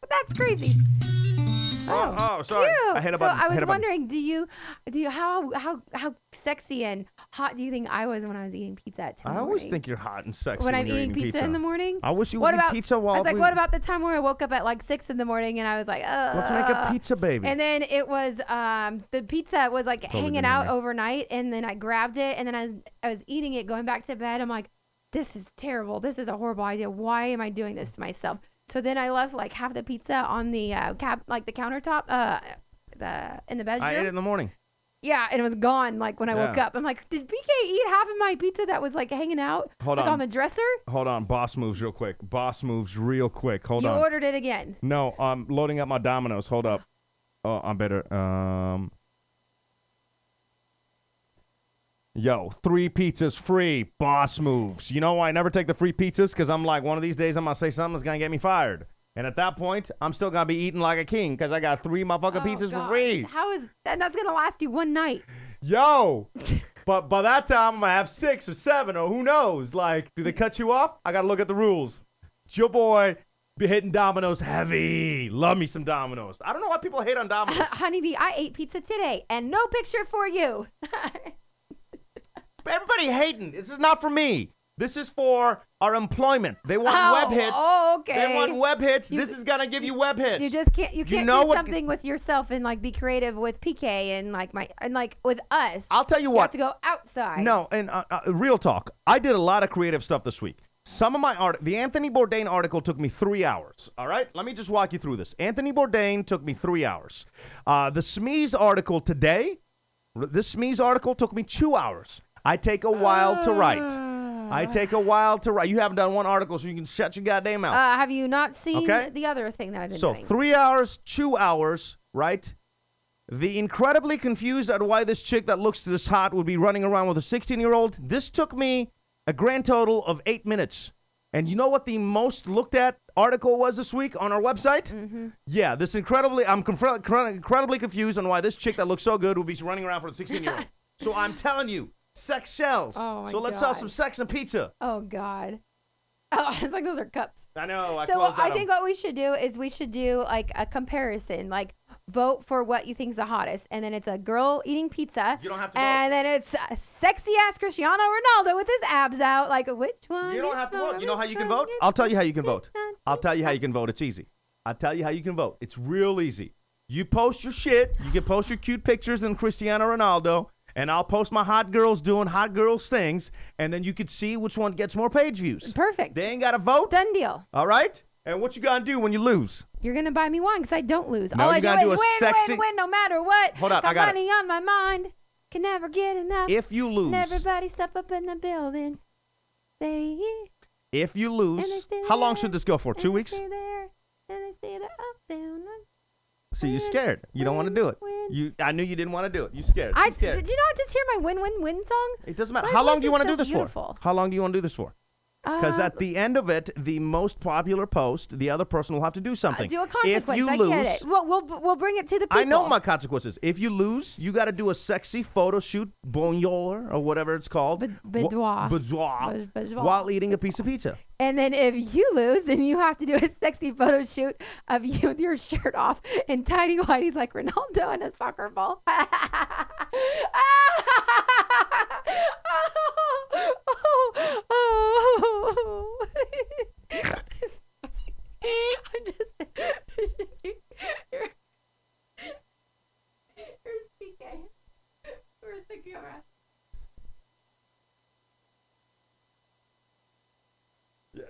That's crazy. Oh, sorry. Cute. I hit a button. So I was wondering, do you how sexy and hot do you think I was when I was eating pizza at 2 in the morning? I always think you're hot and sexy when I'm you're eating pizza in the morning. I wish you would eat pizza while I was like, what about the time where I woke up at like 6 in the morning and I was like, let's make a pizza, baby. And then it was the pizza was like hanging out overnight, and then I grabbed it, and then I was eating it, going back to bed. I'm like, this is terrible. This is a horrible idea. Why am I doing this to myself? So then I left like half the pizza on the the countertop, in the bedroom. I ate it in the morning. Yeah, and it was gone like when I woke up. I'm like, did BK eat half of my pizza that was like hanging out on the dresser? Hold on, boss moves real quick. Hold on. You ordered it again. No, I'm loading up my Domino's. Hold up. Oh, I'm better. Yo, 3 pizzas free. Boss moves. You know why I never take the free pizzas? Because I'm like, one of these days I'm going to say something that's going to get me fired. And at that point, I'm still going to be eating like a king because I got 3 motherfucking pizzas for free. How is that? That's going to last you one night. Yo, but by that time, I'm going to have 6 or 7 or who knows. Like, do they cut you off? I got to look at the rules. It's your boy. Be hitting Domino's heavy. Love me some Domino's. I don't know why people hate on Domino's. Honeybee, I ate pizza today and no picture for you. Everybody hating. This is not for me. This is for our employment. They want web hits. Oh, okay. They want web hits. This is gonna give you web hits. You just can't. You can't do something with yourself and like be creative with PK and like with us. I'll tell you what. You have to go outside. No, and real talk. I did a lot of creative stuff this week. Some of my art, the Anthony Bourdain article took me 3 hours. All right, let me just walk you through this. Anthony Bourdain took me 3 hours. The Smeeze article today. This Smeeze article took me 2 hours. I take a while to write. You haven't done one article, so you can shut your goddamn mouth. Have you not seen the other thing that I've been doing? So 3 hours, 2 hours, right? The incredibly confused at why this chick that looks this hot would be running around with a 16-year-old. This took me a grand total of 8 minutes. And you know what the most looked at article was this week on our website? Mm-hmm. Yeah, I'm incredibly confused on why this chick that looks so good would be running around for a 16-year-old. So I'm telling you. Sex sells. Oh so let's sell some sex and pizza. Oh, God. Oh, it's like those are cups. I know. I think what we should do is we should do like a comparison, like vote for what you think's the hottest, and then it's a girl eating pizza. You don't have to and vote. then it's a sexy ass Cristiano Ronaldo with his abs out. Like which one? You don't have to vote. You know how you can vote? I'll tell you how you can vote. It's easy. I'll tell you how you can vote. It's real easy. You post your shit. You can post your cute pictures and Cristiano Ronaldo. And I'll post my hot girls doing hot girls things, and then you could see which one gets more page views. Perfect. They ain't got to vote. Done deal. All right? And what you got to do when you lose? You're going to buy me wine because I don't lose. No, all I you do got to do is win no matter what. Hold on, got I got money on my mind. Can never get enough. If you lose. And everybody step up in the building. Say it. If you lose. How long should this go for? 2 weeks? Stay there. And they stay there up, down. See, you're scared. You don't want to do it. I knew you didn't want to do it. You're scared. Did you not just hear my win-win-win song? It doesn't matter. How long do you want to do this for? How long do you want to do this for? Because at the end of it, the most popular post, the other person will have to do something. Do a consequence. If you I lose, get it. We'll bring it to the people. I know my consequences. If you lose, you got to do a sexy photo shoot, bonjour, or whatever it's called. Boudoir. While eating a piece of pizza. And then if you lose, then you have to do a sexy photo shoot of you with your shirt off and tidy whities like Ronaldo in a soccer ball. I'm just here's PK. Where's the camera?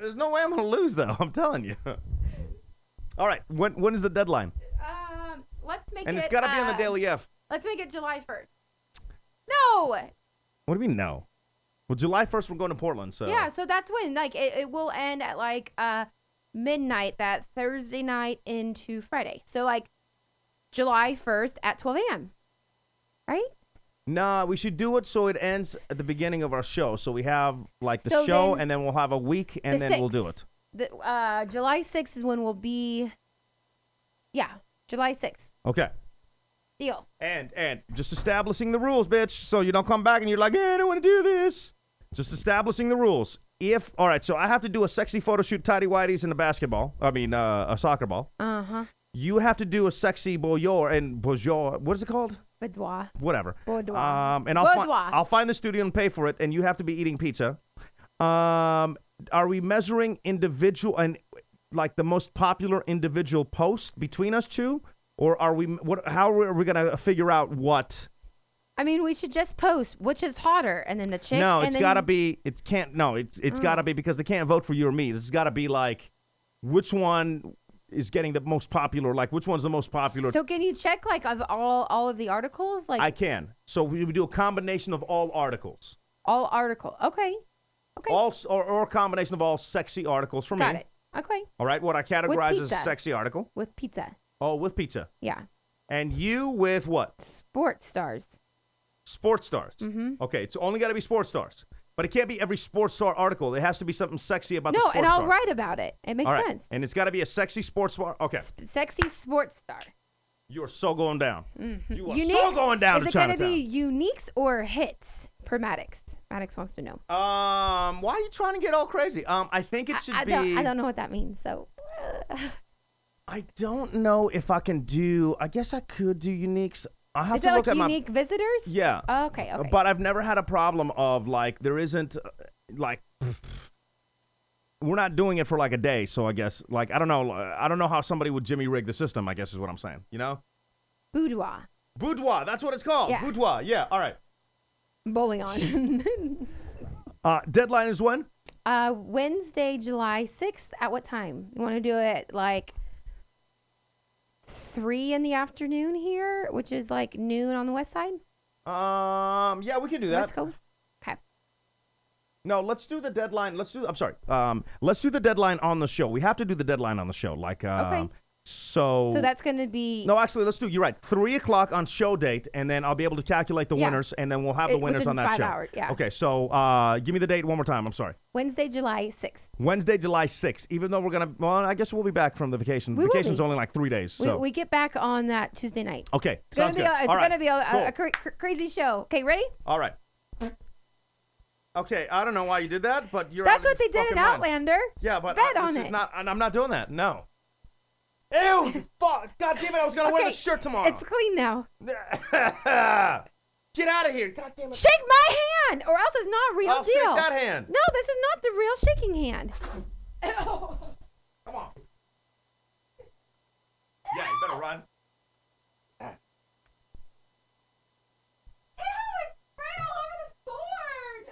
There's no way I'm going to lose, though. I'm telling you. All right. When is the deadline? Let's make it. And it's got to be on the Daily F. Let's make it July 1st. No. What do you mean, no? Well, July 1st, we're going to Portland, so. Yeah, so that's when, like, it will end at, like, midnight that Thursday night into Friday. So, like, July 1st at 12 a.m. Right? Nah, we should do it so it ends at the beginning of our show. So we have, like, the So show, then and then we'll have a week, and then we'll do it. July 6th is when we'll be, July 6th. Okay. Deal. And just establishing the rules, bitch, so you don't come back and you're like, I don't want to do this. Just establishing the rules. All right, so I have to do a sexy photo shoot, tidy whities, and a soccer ball. Uh-huh. You have to do a sexy boudoir and boudoir. What is it called? Boudoir. Whatever. Boudoir. And I'll find the studio and pay for it, and you have to be eating pizza. Are we measuring individual and like the most popular individual post between us two, or are we? How are we gonna figure out what? I mean, we should just post which is hotter, and then the chick. No, it's gotta be. It can't. No, it's gotta be because they can't vote for you or me. This has gotta be like, which one is getting the most popular? Like, which one's the most popular? So can you check like of all of the articles? Like I can. So we do a combination of all articles. All article. Okay. All or a combination of all sexy articles for me. Got it. Okay. All right. What I categorize as a sexy article. With pizza. Oh, with pizza. Yeah. And you with what? Sports stars. Sports stars. Mm-hmm. Okay, it's only got to be sports stars. But it can't be every sports star article. It has to be something sexy about the sports star. No, and I'll write about it. It makes sense. And it's got to be a sexy sports star. Okay. Sexy sports star. You are so going down. Mm-hmm. You are so going down to Chinatown. Is it going to be uniques or hits per Maddox? Maddox wants to know. Why are you trying to get all crazy? I think it should be. I don't know what that means, so. I don't know if I can do. I guess I could do uniques. I have to look at unique visitors? Yeah. Oh, okay. But I've never had a problem of like there isn't like we're not doing it for like a day. So I guess like I don't know how somebody would Jimmy rig the system. I guess is what I'm saying. You know. Boudoir. Boudoir. That's what it's called. Yeah. Boudoir. Yeah. All right. Bowling on. Deadline is when? Wednesday, July 6th. At what time? You want to do it like 3 in the afternoon here, which is like noon on the west side? Yeah, we can do that. West Coast? Okay. No, let's do the deadline. Let's do the deadline on the show. We have to do the deadline on the show. Like, okay. So that's going to be... No, actually, you're right. 3 o'clock on show date, and then I'll be able to calculate the winners, and then we'll have the winners on that within show. 5 hours, yeah. Okay, so give me the date one more time. I'm sorry. Wednesday, July 6th. Wednesday, July 6th. Even though I guess we'll be back from the vacation. Vacation's only like 3 days. So. We get back on that Tuesday night. Okay, It's going to be a crazy show. Okay, ready? All right. Okay, I don't know why you did that, but you're That's what they did in Outlander. Yeah, but Bet on this is it. not, I'm not doing that. No. Ew! Fuck! God damn it! I was gonna wear this shirt tomorrow. It's clean now. Get out of here! God damn it! Shake my hand, or else it's not a real I'll deal. shake that hand. No, this is not the real shaking hand. Come on. Yeah, you better run. Ew! It's right all over the board.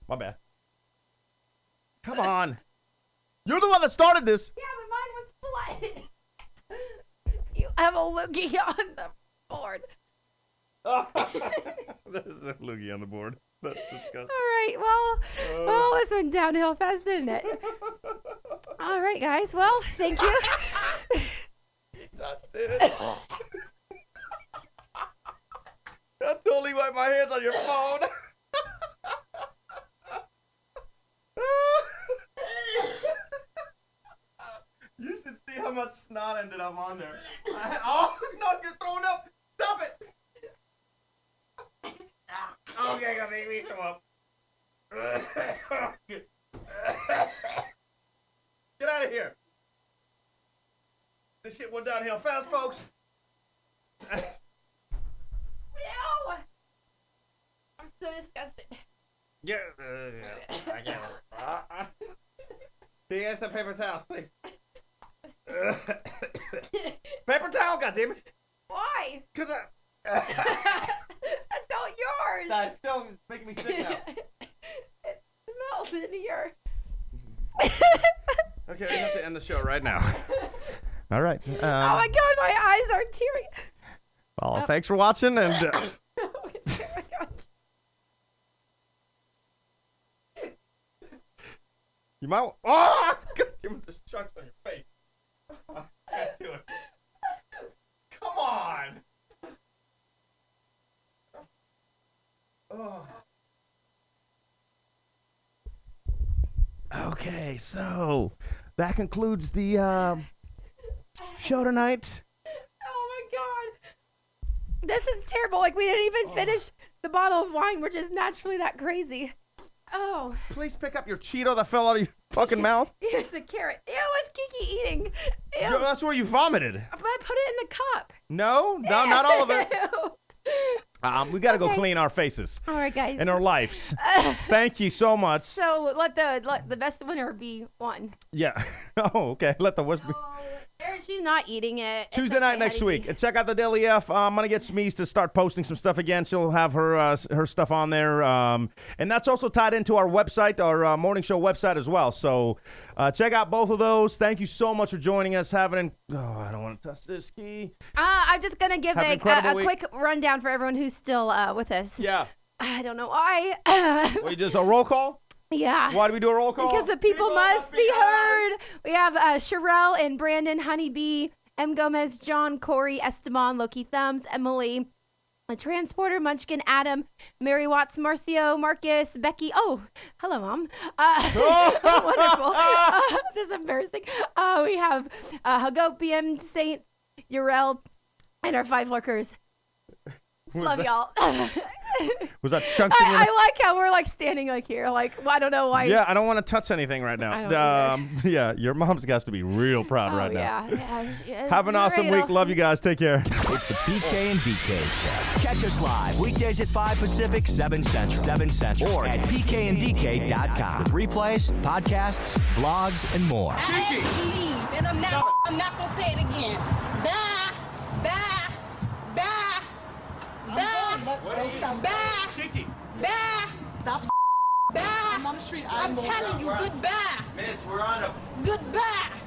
My bad. Come on. You're the one that started this. Yeah, but mine was flooded. You have a loogie on the board. There's a loogie on the board. That's disgusting. All right, well, this went downhill fast, didn't it? All right, guys. Well, thank you. Touched it. I totally wiped my hands on your phone. You should see how much snot ended up on there. Oh, no, you're throwing up. Stop it. Okay, gonna make me throw up. Get out of here. This shit went downhill fast, folks. Ew! I'm so disgusted. Yeah. I get it. Can you ask the paper towels, please? Paper towel, goddammit. Why? Because That's all yours. That's still making me sick now. It smells in here. Okay, we have to end the show right now. All right. Oh my God, my eyes are tearing. Well, thanks for watching, and Oh my God. you might. Oh, God damn it! There's chunks on your face. I can't do it. Come on. Oh. Okay, so that concludes the show tonight. Oh my God. This is terrible. Like, we didn't even finish the bottle of wine. We're just naturally that crazy. Oh. Please pick up your Cheeto that fell out of your fucking mouth. It's a carrot. Ew, what's Kiki eating? Ew. That's where you vomited. But I put it in the cup. No, not all of it. We got to go clean our faces. All right, guys. And our lives. Thank you so much. So let the best winner be one. Yeah. Oh, okay. Let the worst be. She's not eating it. Tuesday night next week. And check out the Daily F. I'm going to get Smeeze to start posting some stuff again. She'll have her stuff on there. And that's also tied into our website, our morning show website as well. So check out both of those. Thank you so much for joining us. I don't want to touch this key. I'm just going to give a quick rundown for everyone who's still with us. Yeah. I don't know why. Wait, just a roll call? Yeah. Why do we do a roll call? Because the people must be heard. We have Sherelle and Brandon, Honeybee, M. Gomez, John, Corey, Esteban, Loki Thumbs, Emily, a Transporter, Munchkin, Adam, Mary Watts, Marcio, Marcus, Becky. Oh, hello, Mom. Wonderful. This is embarrassing. We have Hagopian, Saint, Urel, and our 5 lurkers. Love y'all. Was that chunks? I like how we're like standing like here. Like, well, I don't know why. Yeah, I don't want to touch anything right now. Yeah, your mom's got to be real proud right now. Yeah. Have an awesome week. Love you guys. Take care. It's the PK and DK Show. Catch us live weekdays at 5 Pacific, 7 Central, or at pkanddk.com with replays, podcasts, vlogs, and more. I had to leave, and I'm not gonna say it again. Bye. Stop. I'm on the street. I'm telling you, goodbye. Miss, we're on a... Goodbye.